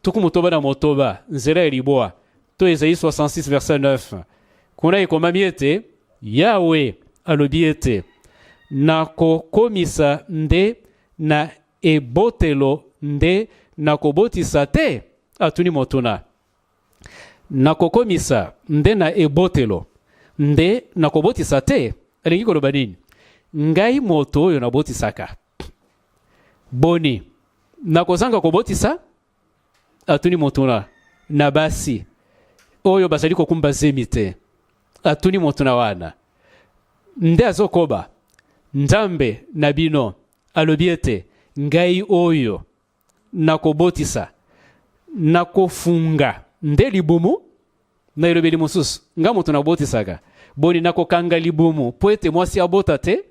tuku motoba na motoba nzela ya libwa to Esaïe 66 verset 9. Kuna ekomami ete Yawe alobi ete nakokomisa nde na ebotelo nde nakobotisa te, atuni motuna. Nakokomisa nde na ebotelo nde nakobotisa te, alingi koloba nini? Ngai moto oyo nabotisaka, boni nakozanga kobotisa? Atuni motuna. Na basi oyo bazali kokumba zemi te, atuni motuna wana. Nde azokoba Nzambe na bino alobi ete ngai oyo nakobotisa, nakofunga nde libumu na elobeli mosusu nga moto nabotisaka, boni nakokanga libumu po ete mwasi abota te,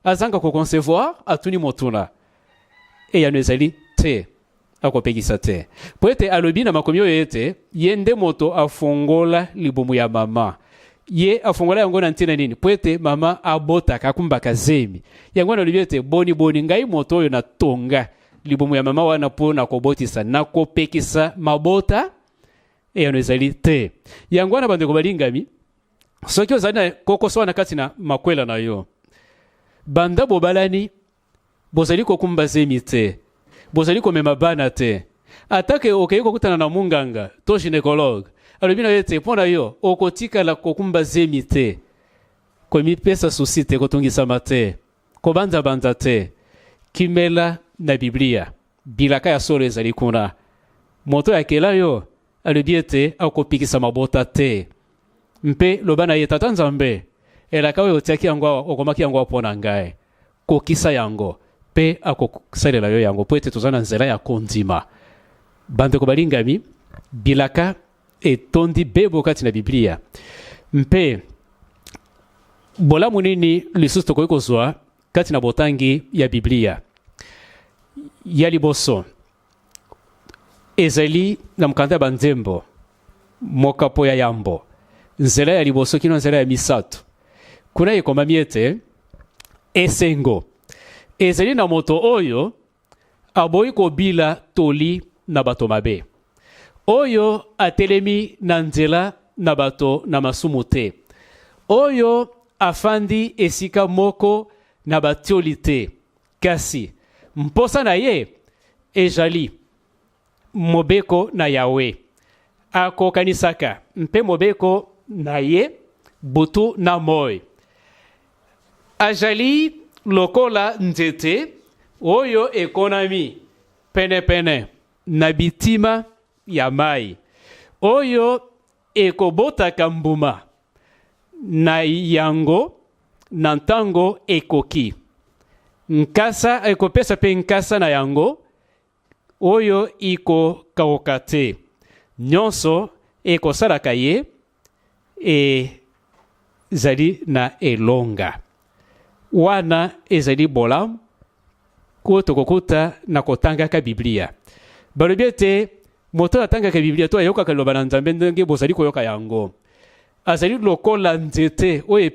azanga koconcevoir, atuni motuna. Eyano ezali te, akopekisa te. Po ete alobi na makomi oyo ete ye nde moto afongola libumu ya mama, ye afongola yango na ntina nini? Po ete mama abotaka akumbaka zemi. Yango alobi ete boni ngai moto oyo natonga libumu ya mama wana po nakobotisa, nakopekisa mabota. Eyano ezali te. Yango wana bandeko balingami, soki ozali na kokoso wana kati na makwela na yo, banda bobalani bozali kokumba zemi te, bozali komema bana te, atake okei kokutana na munganga to gynécologue alobi na yo ete mpona yo okotikala kokumba zemi te, komipesa susi te, kotungisama te, kobanza te, kimela na Biblia bilaka ya solo ezali kuna. Moto yakela yo alobi ete akopikisa mabota te, mpe loba na ye Tata Nzambe elaka oyo otiaki yango okomaki yango mpona ngai, kokisa yango pe akosalela yo yango po ete toza na nzela ya kondima. Bandeko balingami, bilaka etondi bebo kati na Biblia. Mpe bolamu nini lisusu tokoki kozwa kati na botangi ya Biblia? Ya liboso ezali na mukanda ya banzembo mokapo ya yambo, nzela ya liboso kino nzela ya misato. Kuna ekomami ete esengo ezali na moto oyo aboyi kobila toli na bato mabe, oyo atelemi na nzela na bato na masumu te, oyo afandi esika moko na batioli te, kasi mposa na ye ezali mobeko na Yawe, akokanisaka mpe mobeko na ye butu na moi. Azali lokola nzete oyo ekonami pene na bitima ya mai, oyo ekobotaka mbuma na yango na ntango ekoki, nkasa ekopesa pe nkasa na yango oyo ikokauka te, nyonso ekosalaka ye ezali na elonga. Wana ezali bolamu ko tokokuta na kotangaka Biblia. Balobi ete moto atangaka Biblia to ayokaka liloba na Nzambe ndenge bozali koyoka yango, azali lokola nzete oyo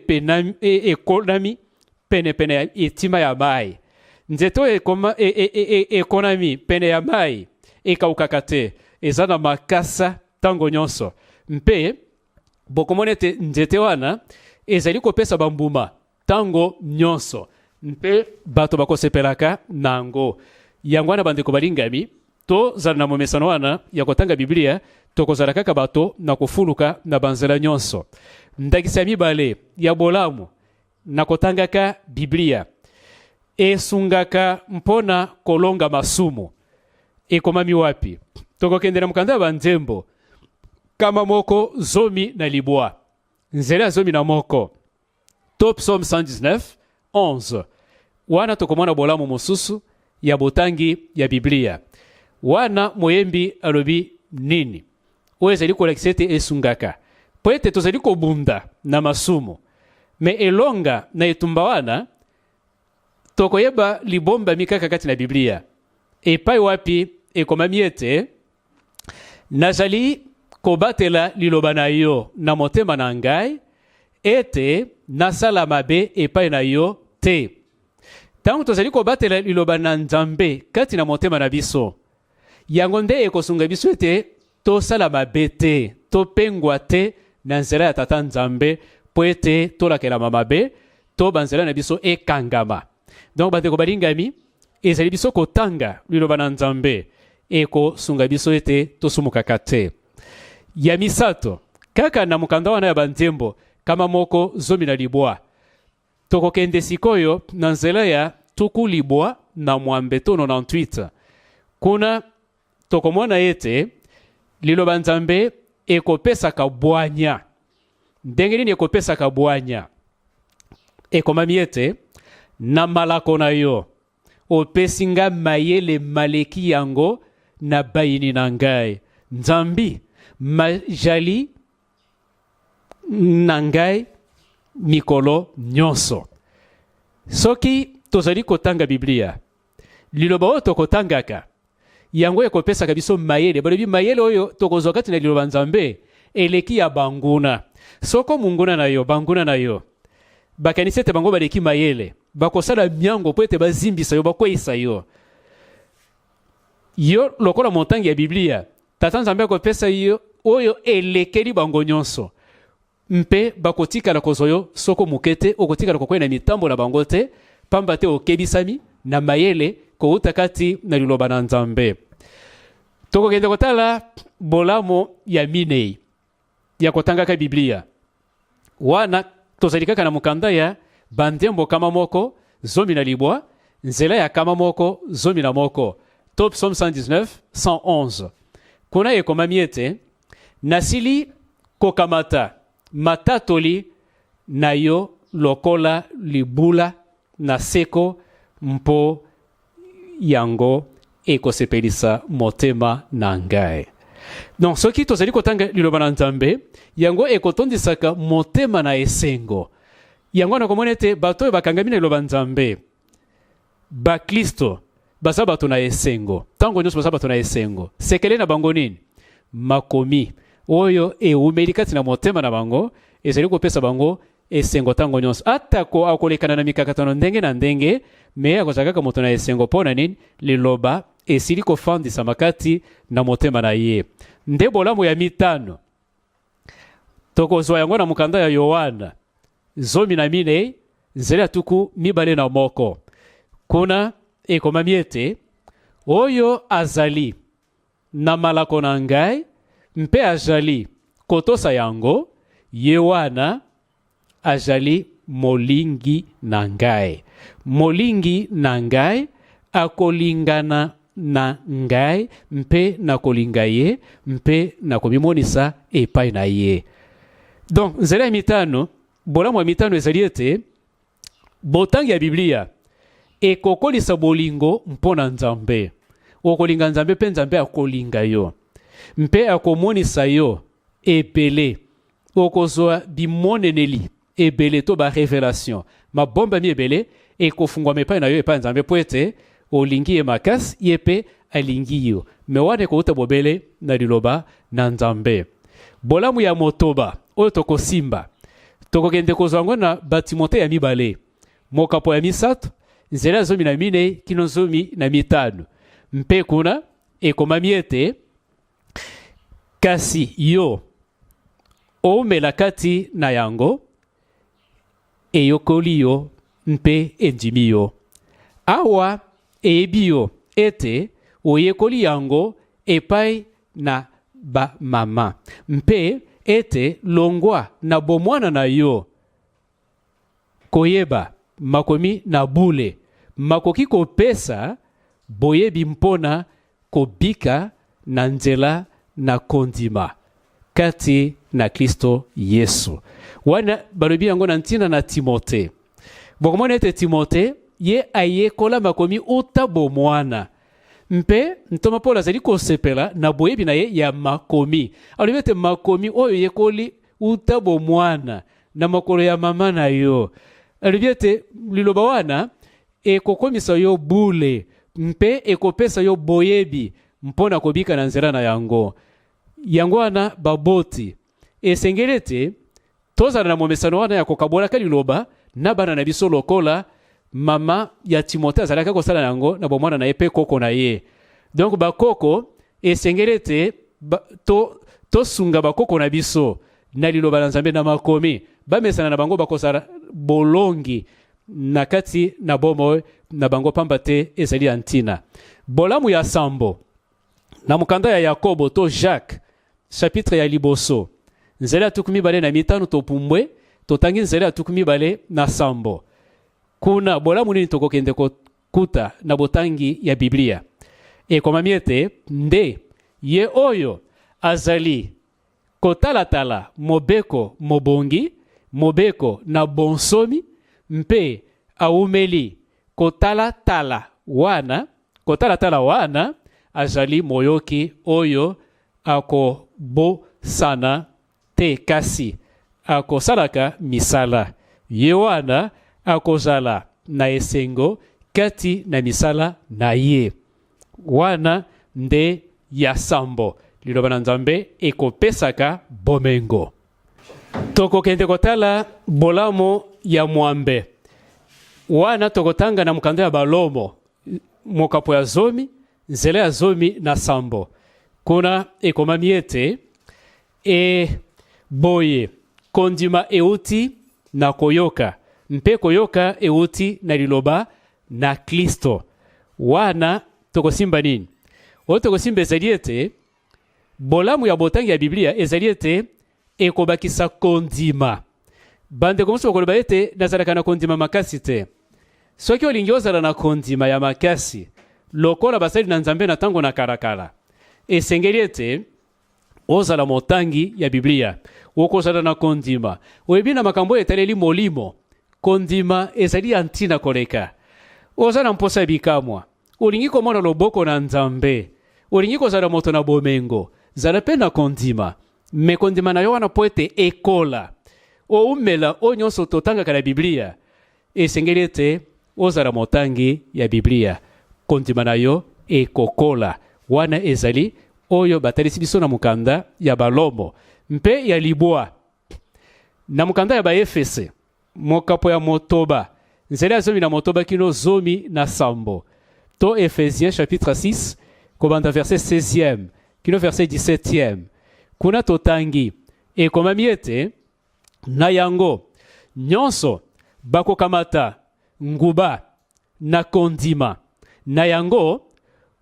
ekonami pene etima ya mai. Nzeto ekonami pene ya mai ekaukaka te. Eza na makasa tango nyonso. Mpe bokomona ete nzete wana ezali kopesa bambuma tango nyonso. Mpe bato bakosepelaka nango. Yango wana bandeko balingami tozala na momesano wana ya kotanga Biblia, tokozala kaka bato na kofuluka na banzela nyonso. Ndakisa ya mibale ya bolamu na kotangaka Biblia esungaka mpona kolonga masumu. Ekomami wapi? Tokokendela mukanda banzembo kama moko zomi na libwa. Nzela zomi na moko. Top Psalm 119:11. Wana tokomona bolamu mosusu ya botangi ya Biblia. Wana moyembi alobi nini? Oyo ezali kolakisa ete esungaka po ete tozali kobunda na masumu. Me elonga na etumba wana tokoyeba libomba mikaka kati na Biblia. Epai wapi ekomami ete nazali kobatela liloba na yo na motema na ngai ete nasala mabe epai na yo te. Tango tozali kobatela liloba na Nzambe kati na motema na biso, yango nde ekosunga biso ete tosala mabe te, topengwa te na nzela ya Tata Nzambe po ete tolakelama mabe, to banzela na biso ekangama. Donc bandeko balingami, ezali biso kotanga liloba na Nzambe ekosunga biso ete tosumukaka te. Ya misato, kaka na mukanda wana ya banzembo kama moko zomi na libwa, tokokende sikoyo na nzela ya tuku libwa na mwambeto 98. Kuna tokomona ete liloba Nzambe ekopesaka bwanya. Ndenge nini ekopesaka bwanya? Ekomami ete na malako na yo opesinga mayele maleki yango na bayini na ngai. Nzambi majali na ngai mikolo nyonso. Soki tozali kotanga Biblia, liloba oyo tokotangaka yango ekopesaka biso mayele. Balobi mayele oyo tokozwa kati na liloba Nzambe eleki ya banguna. Soko munguna na yo, banguna na yo, bakanisi ete bango baleki mayele, bakosala miango po ete bazimbisa yo, bakweyisa yo. Yo lokola montangi ya Biblia, Tata Nzambe akopesa yo oyo elekeli bango nyonso. Mpe bakotikala kozwa yo soko mukete, okotikala kokwena mitambo na bango te, pamba te okebisami na mayele kouta kati na liloba na Nzambe. Tokokende kotala bolamo ya minei ya kotangaka Biblia. Wana tozali kaka na mukanda ya bandembo kama moko zomi na libwa, nzela ya kama moko zomi na moko. Top Psalm 119:111. Kuna ekomami ete nasili kokamata matatoli na yo lokola libula na seko mpo yango ekosepelisa motema na ngai. Donc soki tozali kotanga liloba na Nzambe, yango ekotondisaka motema na esengo. Yango na komona ete bato oyo bakangami na liloba Nzambe, bakristo baza bato na esengo. Tango nyonso baza bato na esengo. Sekele na bango nini? Makomi oyo eumeli kati na motema na bango ezali kopesa bango esengo tango nyonso. Atako akolekana na mikakatano ndenge na ndenge, me akozala kaka moto na esengo pona nini? Liloba esili kofandisa makati na motema na ye. Nde bolamu ya mitano tokozwa yango na mukanda ya Yohana zomi na minei nzela tuku mibale na moko. Kuna ekomami ete oyo azali na malako na ngai mpe azali kotosa yango, ye wana azali molingi na ngai. Molingi na ngai akolingana na ngai mpe na kolinga ye mpe na komimonisa epai na ye. Donc nzela ya mitano, bolamu ya mitano ezali ete botangi ya Biblia ekokolisa bolingo mpona Nzambe. Okolinga Nzambe mpe Nzambe akolinga yo. Mpe akomonisa yo ebele. Okozwa bimoneneli ebele to ba revelation. Mabomba mi ebele ekofungwa mepai na yo epai Nzambe po ete olingi ye makasi ye pe alingi yo. Me wane kouta bobele na liloba na Nzambe. Bolamu ya motoba oyo tokosimba. Tokokende kozwa ngo na Batimote ya mibale. mokapo ya misato nzela ya zomi na minei kino zomi na mitano mpe kuna ekomami ete kasi yo omela kati na yango eyokoli yo mpe endimi yo. Awa eyebi yo ete oyekoli yango epai na ba mama mpe ete longwa na bomwana na yo koyeba makomi na bule makoki kopesa boyebi mpona kobika na nzela na kondima kati na Kristo Yesu. Wana balobi yango na ntina na Timote. Bokomona ete Timote ye ayekola makomi uta bomwana mpe ntoma Paul azali kosepela na boyebi na ye ya makomi. Alobi ete makomi oyo yekoli uta bomwana na makolo ya mama na yo. Alobi ete liloba wana ekokomisa yo bule mpe ekopesa yo boyebi mpona kobika na nzela na yango. Yango wana baboti esengeli ete tozala na momesano wana ya kokabolaka liloba na bana na biso lokola mama ya Timote azalaka kosala yango na bomwana na ye mpe koko na ye. Donc bakoko esengeli ete tosunga bakoko na biso na liloba na Nzambe na makomi bamesana na bango bakosala bolongi na kati na bomo na bango pamba te ezali ya ntina. Bolamu ya sambo na mukanda ya Yakobo to Jacques chapitre ya liboso nzela ya tukumi bale na mitano topumbwe totangi nzela ya tukumi bale na sambo. Kuna bolamu nini tokokende kuta na botangi ya Biblia ekomami ete nde ye oyo azali kotalatala mobeko mobongi mobeko na bonsomi mpe aumeli kotalatala wana azali moyoki oyo akobosana te kasi akosalaka misala. Ye wana akozala na esengo kati na misala na ye. Wana nde ya sambo liloba na Nzambe ekopesaka bomengo. Tokokende kotala bolamo ya mwambe. Wana tokotanga na mukanda ya balomo mokapo ya zomi nzela ya zomi na sambo. Kuna ekomami ete boye kondima euti na koyoka mpe koyoka euti na liloba na Kristo. Wana tokosimba nini? Tokosimba ezali ete bolamu ya botangi ya Biblia ezali ete ekobakisa kondima. Bande komusu bakoloba ete nazalaka na kondima makasi te. Soki olingi ozala na kondima ya makasi lokola basali na Nzambe na tango na karakala esengeli ete ozala motangi ya Biblia okozala na kondima. Oyebi na makambo etaleli molimo kondima ezali ya ntina koleka. Ozala mposa bikamwa olingi komona loboko na Nzambe olingi kozala moto na bomengo zala pe na kondima me kondima na yo wana po ete ekola oumela o nyonso totangaka na Biblia esengeli ete ozala motangi ya Biblia kondima na yo ekokola. Wana ezali oyo batalisi biso na mukanda ya balomo mpe ya libwa na mukanda ya baefese mokapo ya motoba nzela ya zomi na motoba kino zomi na sambo to Ephésiens chapitre 6 kobanda verset 16e kino verset 17e. Kuna totangi ekomami ete na yango nyonso bakokamata nguba na kondima na yango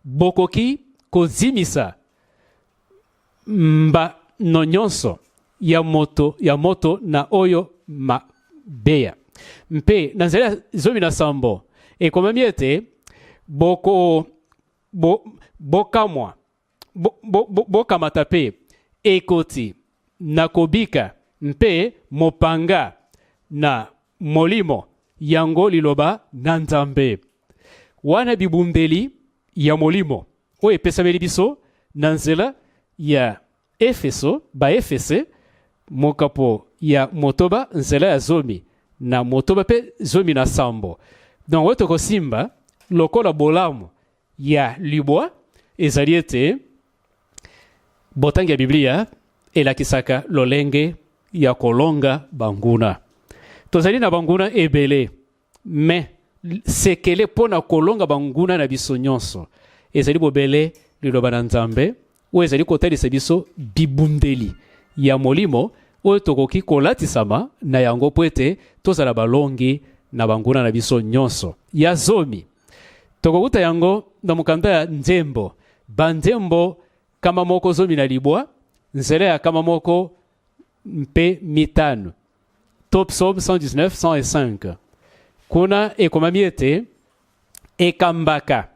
bokoki kozimisa mba no nyonso ya moto na oyo mabeya mpe na nzela zomi na sambo ekomami ete bokamata pe ekoti na kobika mpe mopanga na molimo yango liloba na Nzambe. Wana bibundeli ya molimo oyo epesameli biso na nzela ya Efeso baefese mokapo ya motoba nzela ya zomi na motoba pe zomi na sambo. Donc oyo tokosimba lokola bolamu ya libwa ezali ete botangi ya Biblia elakisaka lolenge ya kolonga banguna. Tozali na banguna ebele mais sekele pona kolonga banguna na biso nyonso ezali bobele liloba na Nzambe oyo ezali kotalisa biso bibundeli ya molimo oyo tokoki kolatisama na yango po ete tozala balongi na banguna na biso nyonso. Ya zomi tokokuta yango na mokanda ya nzembo, banzembo kama moko zomi na libwa, nzela ya kama moko mpe mitano, to psaume 119 105. Kuna ekomami ete ekambaka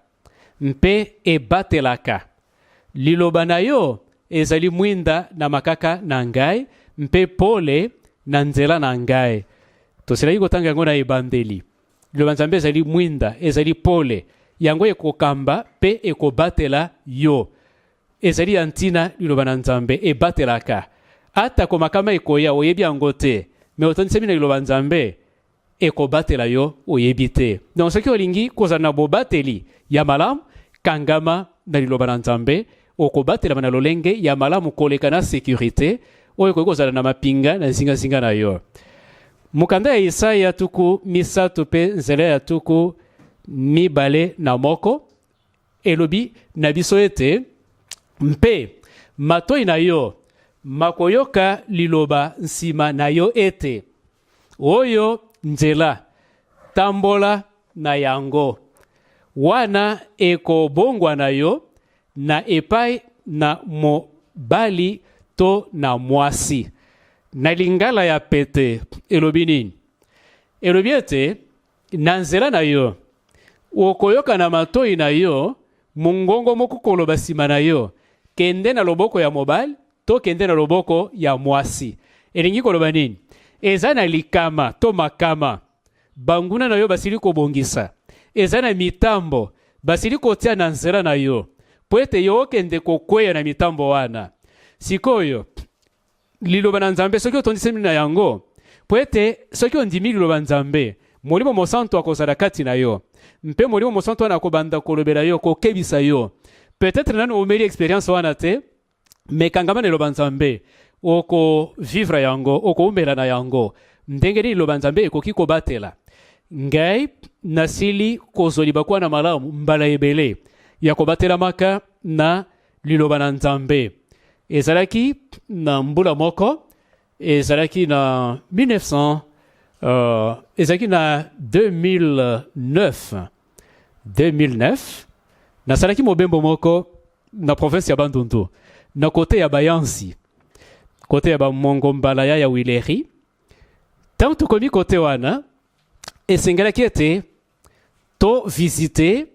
mpe ebatelaka, liloba na yo ezali mwinda na makaka na ngai mpe pole na nzela na ngai. Tosilaki kotanga yango na ebandeli. Liloba Nzambe ezali mwinda, ezali pole, yango ekokamba pe ekobatela yo. Ezali antina liloba na Nzambe ebatelaka. Ata komakama ekoya oyebi yango te, me otonisemi na liloba Nzambe ekobatela yo oyebi te. Donc soki olingi kozala na bobateli ya malamu, kangama na liloba na Nzambe, okobatela na lolenge ya malamu koleka na sécurité oyo kozala na mapinga na zinga na yo. Mukanda ya Isaya tuku misato pe nzela ya tuku mibale na moko elobi na biso ete mpe matoi na yo makoyoka liloba nsima na yo ete oyo nzela tambola na yango wana ekobongwa na yo na epai na mobali to na mwasi. Na lingala ya pete elobi nini? Elobi ete na nzela na yo okoyoka na matoi na yo mungongo moko koloba nsima na yo kende na loboko ya mobali to kende na loboko ya mwasi. Elingi koloba nini? Eza na likama to makama banguna na yo basili kobongisa, eza na mitambo basili kotia na nzela na yo po ete yo okende kokweya na mitambo wana. Sikoyo liloba na Nzambe soki otondisemi na yango po ete soki ondimi liloba Nzambe molimo mosantu akozala kati na yo mpe molimo mosantu wana akobanda kolobela yo kokebisa yo. Peut-être nanu omeli expérience wana te, me kangama na liloba Nzambe oko vivre yango, oko umela na yango ndenge ni liloba Nzambe ekoki kobatela. Ngai nasili kozoliba kwa na malamu mbala ebele ya kobatela maka na liloba na Nzambe. Ezalaki na mbula moko, ezalaki na 1900, ezalaki na 2009, nasalaki mobembo moko na province ya Bandundu, na kote ya Bayansi, kote ya Bamongo Mbalaya ya Wileri. Tant tokomi kote wana, esengelaki ete to visite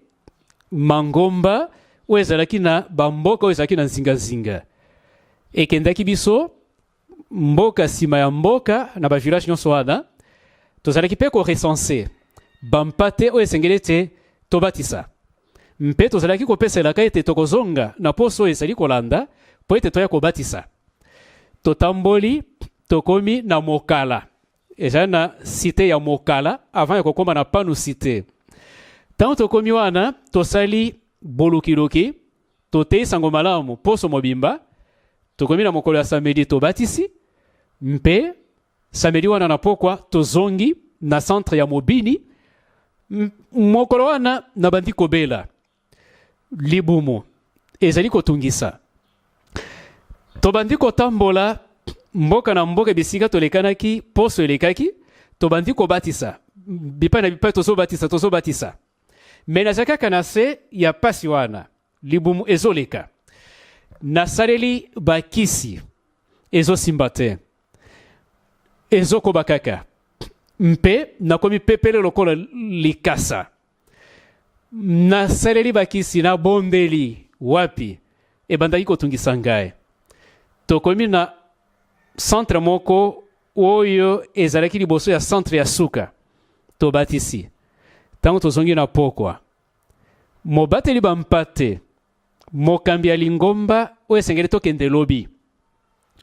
Mangomba oyo ezalaki na bamboka oyo ezalaki na nzinga-zinga. Ekendaki biso mboka sima ya mboka na bavillage nyonso wana tozalaki mpe korecense bampate oyo esengeli ete tobatisa mpe tozalaki kopeselaka ete tokozonga na poso oyo ezali kolanda po ete toya kobatisa. Totamboli tokomi na Mokala, ezali na site ya Mokala avant ya kokoma na Panu site. Tango tokomi wana tosali bolukiloki totei sango malamu poso mobimba, tokomi na mokolo ya samedi tobatisi mpe samedi wana na pokwa tozongi na centre ya Mobini. Mokolo wana na bandi kobela libumu ezali kotungisa, tobandi kotambola mboka na mboka bisika tolekanaki poso elekaki, tobandi kobatisa bipai na bipai tozobatisa me nazalaka na se ya pasi wana libumu ezoleka. Nasaleli bakisi ezosimba te, ezokoba kaka mpe nakomi pepele lokola likasa. Nasaleli bakisi na bondeli wapi ebandaki kotungisa ngai. Tokomi na centre moko oyo ezalaki liboso ya centre ya suka tobatisi. Tango tozongi na pokwa mobateli bampate mokambi ya lingomba oyo esengeli tokende lobi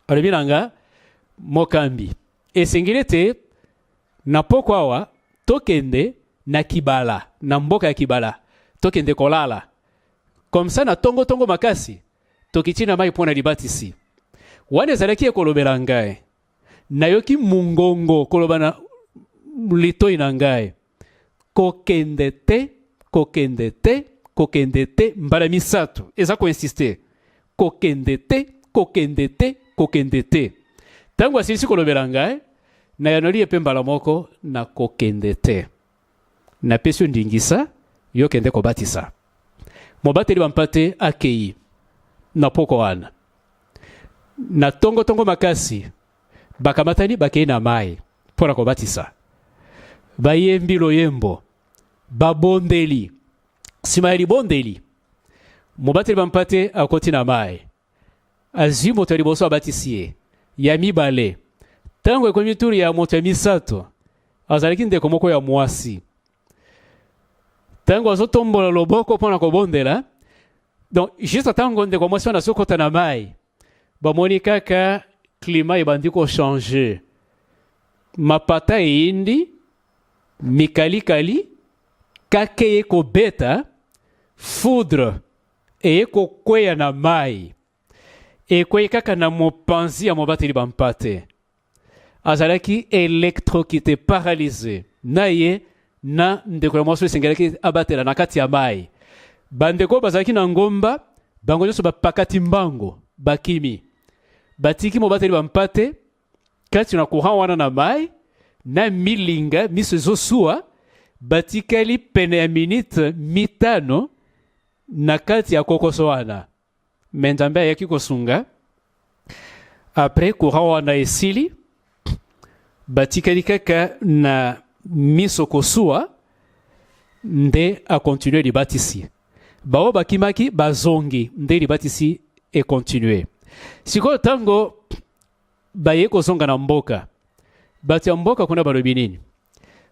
alobi nanga mokambi esengeli ete na pokwa awa tokende na Kibala, na mboka ya Kibala tokende kolala comme ça na tongo makasi tokitina mai pona libatisi. Wana ezalaki ekolobela ngai nayoki mungongo koloba na litoi na ngai kokende te, kokende te, kokende te, mbala misato. Eza koinsiste. Kokende te, kokende te, kokende te. Tango asilisi kolobela ngai, na yanoli epe mbala moko na kokende te. Na pesio ndingisa, yo kende kobatisa. Mobateli bampate akei. Na poko wana. Na tongo makasi, bakamatani bakei na mai. Pona kobatisa. Bayembi loyembo. Babondeli. Simaeli bondeli. Mobateli bampate akoti na mai. Azi moto ya liboso abatisie. Ya mibale. Tango ekomi turi ya moto ya misato. Azalaki ndeko moko ya mwasi. Tango azotombola loboko pona kobondela. Donc, juste tango ndeko mwasi wana sokota na mai. Bamoni kaka klima ebandi ko changer. Mapata indi. Mikali kake eko beta. Foudre. Eko kweya na mai. Ekwe kaka na mopanzi ya mobateli bampate. Azalaki électrocuté, paralysé. Na ye na ndeko ya mwasi esengelaki abatela na kati ya mai. Bandeko bazalaki na ngomba, bango nyonso bapakati mbango, bakimi. Batiki mobateli bampate, kati na courant wana na mai, na milinga, miso ezosua, batikali pene ya minute mitano na kati ya kokoso wana. Menzambe ayaki kosunga. Après courant wana esili, batikali kaka na miso kosua, nde a continuer li batisi. Bao bakimaki bazongi, nde li batisi e continuer. Siko tango baye kozonga na mboka. Bati ya mboka kuna balobi nini?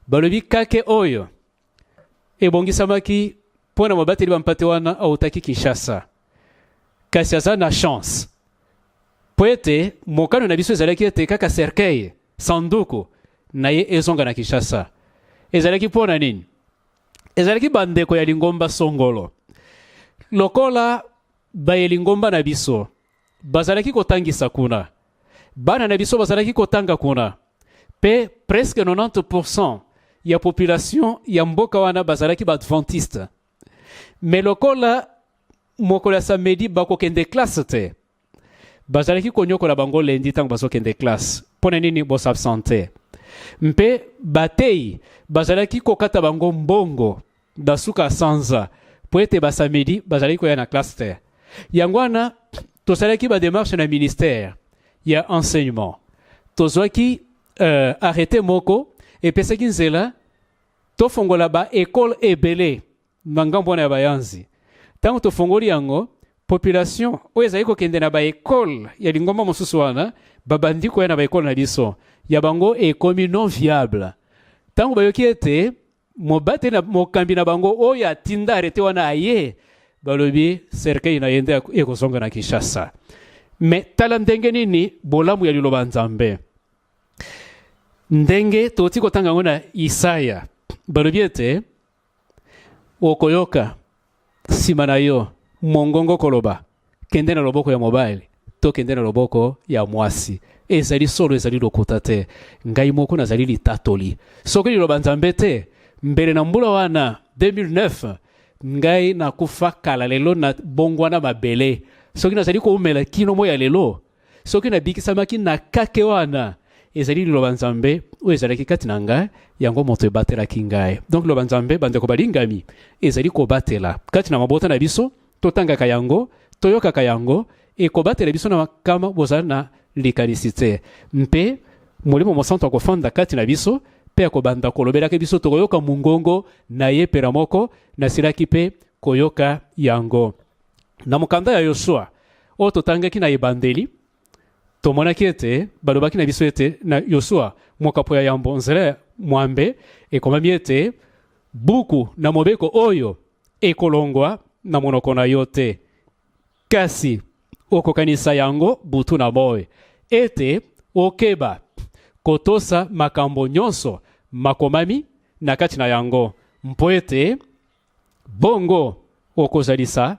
Balobi kake oyo. Ebongisamaki pona mobateli bampate wana autaki Kinshasa. Kasi aza na chance. Po ete mokano na biso ezalaki ete kaka cercueil, sanduku, na ye ezonga na Kinshasa. Ezalaki pona nini? Ezalaki bandeko ya lingomba songolo. Lokola baye lingomba na biso, bazalaki kotangisa kuna. Bana na biso bazalaki kotanga kuna. Pe presque 90% ya population ya mboka wana bazalaki badventiste. Me lokola mokola samedi bakokende classe te. Bazalaki konyokola bango lendi tango bazokende classe. Pona nini bos absente. Mpe batei bazalaki kokata bango mbongo dasuka sanza. Po ete basamedi bazalaki koya na classe te. Yangwana tosalaki ba démarche na ministère ya enseignement. Tozwaki arrêté moko epesaki nzela tofongola ba école ebele na ngambo na bayanzi. Tango tofongoli yango population oyo ezali kokende na ba école ya lingomba mosusu wana babandi koya na ba école na biso ya bango ekomi non viable. Tango bayoki ete mobate na mokambi na bango oyo atinda arrêté wana aye balobi cercueil na yende ekozonga na Kinshasa. Me tala ndenge nini bolamu ya liloba Nzambe. Ndenge toti kotanga ngona Isaya. Balobi ete okoyoka sima na yo mongongo koloba kende na loboko ya mobile to kende na loboko ya mwasi. Ezali solo ezali lokuta te. Ngai moko nazali litatoli. Soki liloba Nzambe te mbele na mbula wana 2009 ngai na kufa kala lelo na bongwana mabele. Soki nazali koumela kino moya lelo. Soki na bikisamaki na kake wana. Ezali liloba Nzambe o ezalaki kati na ngai yango moto ebatela ngai. Donc liloba Nzambe bandeko balingami ezali kobatela kati na mabota na biso totangaka yango toyokaka yango ekobatela biso na makama bozala na likanisite. Mpe molimo mosantu akofanda kati na biso pe akobanda kolobelaka biso tokoyoka mungongo na ye pera moko na silaki pe koyoka yango. Na mokanda ya Yoshua o totangaki na ebandeli tomonaki ete balobaki na biso ete na Yoshua mokapo ya yambo nzela mwambe ekomami ete buku na mobeko oyo ekolongwa na monoko na yo te. Kasi okokanisa yango butu na boy ete okeba kotosa makambo nyonso makomami na kati na yango mpo ete bongo okozalisa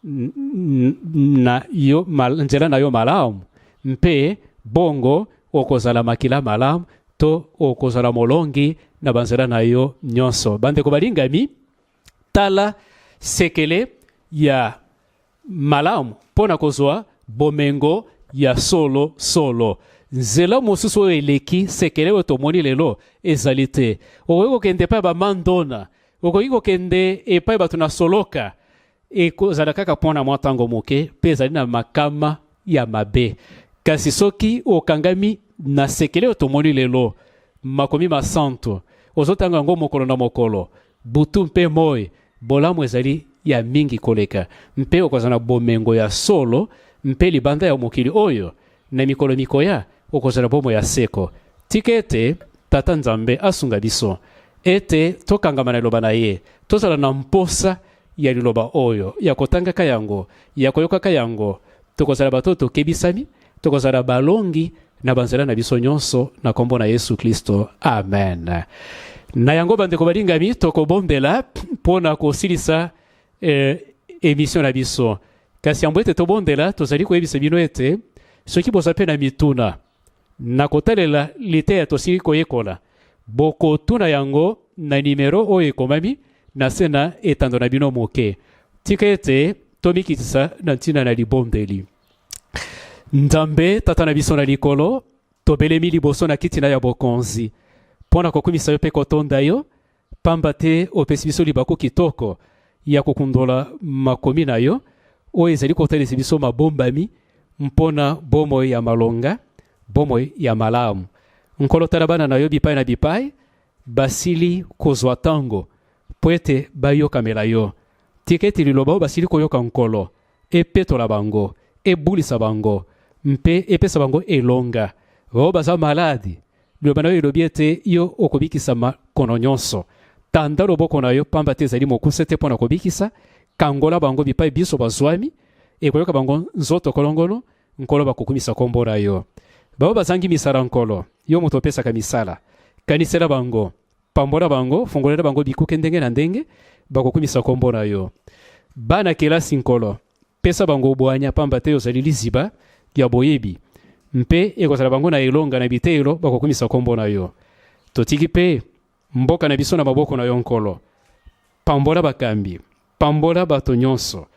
na yo nzela na yo malamu mpe bongo okozala makila malamu to okozala molongi na banzela na yo nyonso. Bandeko balingami, tala sekele ya malamu pona kozwa bomengo ya solo. Nzela mosusu oyo eleki sekele oyo tomoni lelo ezali te. Okoki kokende epai bamandona, okoki kokende epai bato na soloka, ekozala kaka mpona mwa ntango moke mpe ezali na makama ya mabe. Kasi soki okangami na sekele oyo tomoni lelo, makomi masanto, ozotanga yango mokolo na mokolo, butu mpe moi, bolamu ezali ya mingi koleka, mpe okozala na bomengo ya solo, mpe libanda ya mokili oyo na mikolo mikoya okozala bomo ya seko. Tika ete tata Nzambe asunga biso ete tokangama na liloba na ye, tozala na mposa ya liloba oyo, ya kotangaka yango, ya koyokaka yango, tokozala bato tokebisami, tokozala balongi na banzela na biso nyonso na kombo na Yesu Kristo. Amen. Na yango bandeko balingami, tokobombela mpona kosilisa emission na biso. Kasi yango ete tobondela, tozali koyebisa bino ete soki boza mpe na mituna na kotalela liteya tosili koyekola, bokotuna yango na nimero oyo ekomami na se na etando na bino moke. Tika ete tomikitisa na ntina na libondeli. Nzambe tata na biso na likolo, tobelemi liboso na kiti na ya bokonzi mpona kokumisa yo mpe kotonda yo, pamba te opesi biso libaku kitoko ya kokundola makomi na yo oyo ezali kotalisa biso mabombami mpona bomoi ya malonga, bomoi ya malamu. Nkolo tala bana na yo bipai na bipai basili kozwa tango po ete bayokamela yo. Tika ete liloba oyo basili koyoka nkolo epetola bango, ebulisa bango, mpe epesa bango elonga. Oyo baza maladi, liloba na yo elobi ete yo okobikisa makono nyonso. Tanda loboko na yo, pamba te ezali mokuse te mpona kobikisa, kangola bango bipai biso bazwami, ekoyoka bango nzoto kolongono, nkolo bakokumisa kombo na yo. Bao bazangi misala nkolo, yo moto opesaka misala, kanisela bango, pambola bango, fongolela bango bikuke ndenge na ndenge, bakokumisa kombo na yo. Bana kelasi nkolo, pesa bango obwanya, pamba te ozali liziba ya boyebi, mpe ekozala bango na elonga na bitelo, bakokumisa kombo na yo. Totiki pe mboka na biso na maboko na yo nkolo, pambola bakambi, pambola bato nyonso,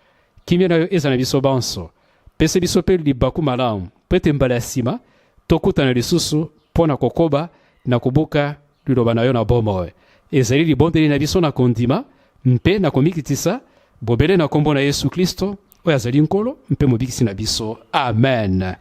kimia na yo eza na biso banso, pese biso pe libaku malamu, pete mbala ya sima, tokutana lisusu pona kokoba na kubuka liloba na yo na bomoi. Ezali libondeli na biso na kondima, mpe na komikitisa, bobele na kombo na Yesu Kristo, oyo azali nkolo, mpe mobikisi na biso. Amen.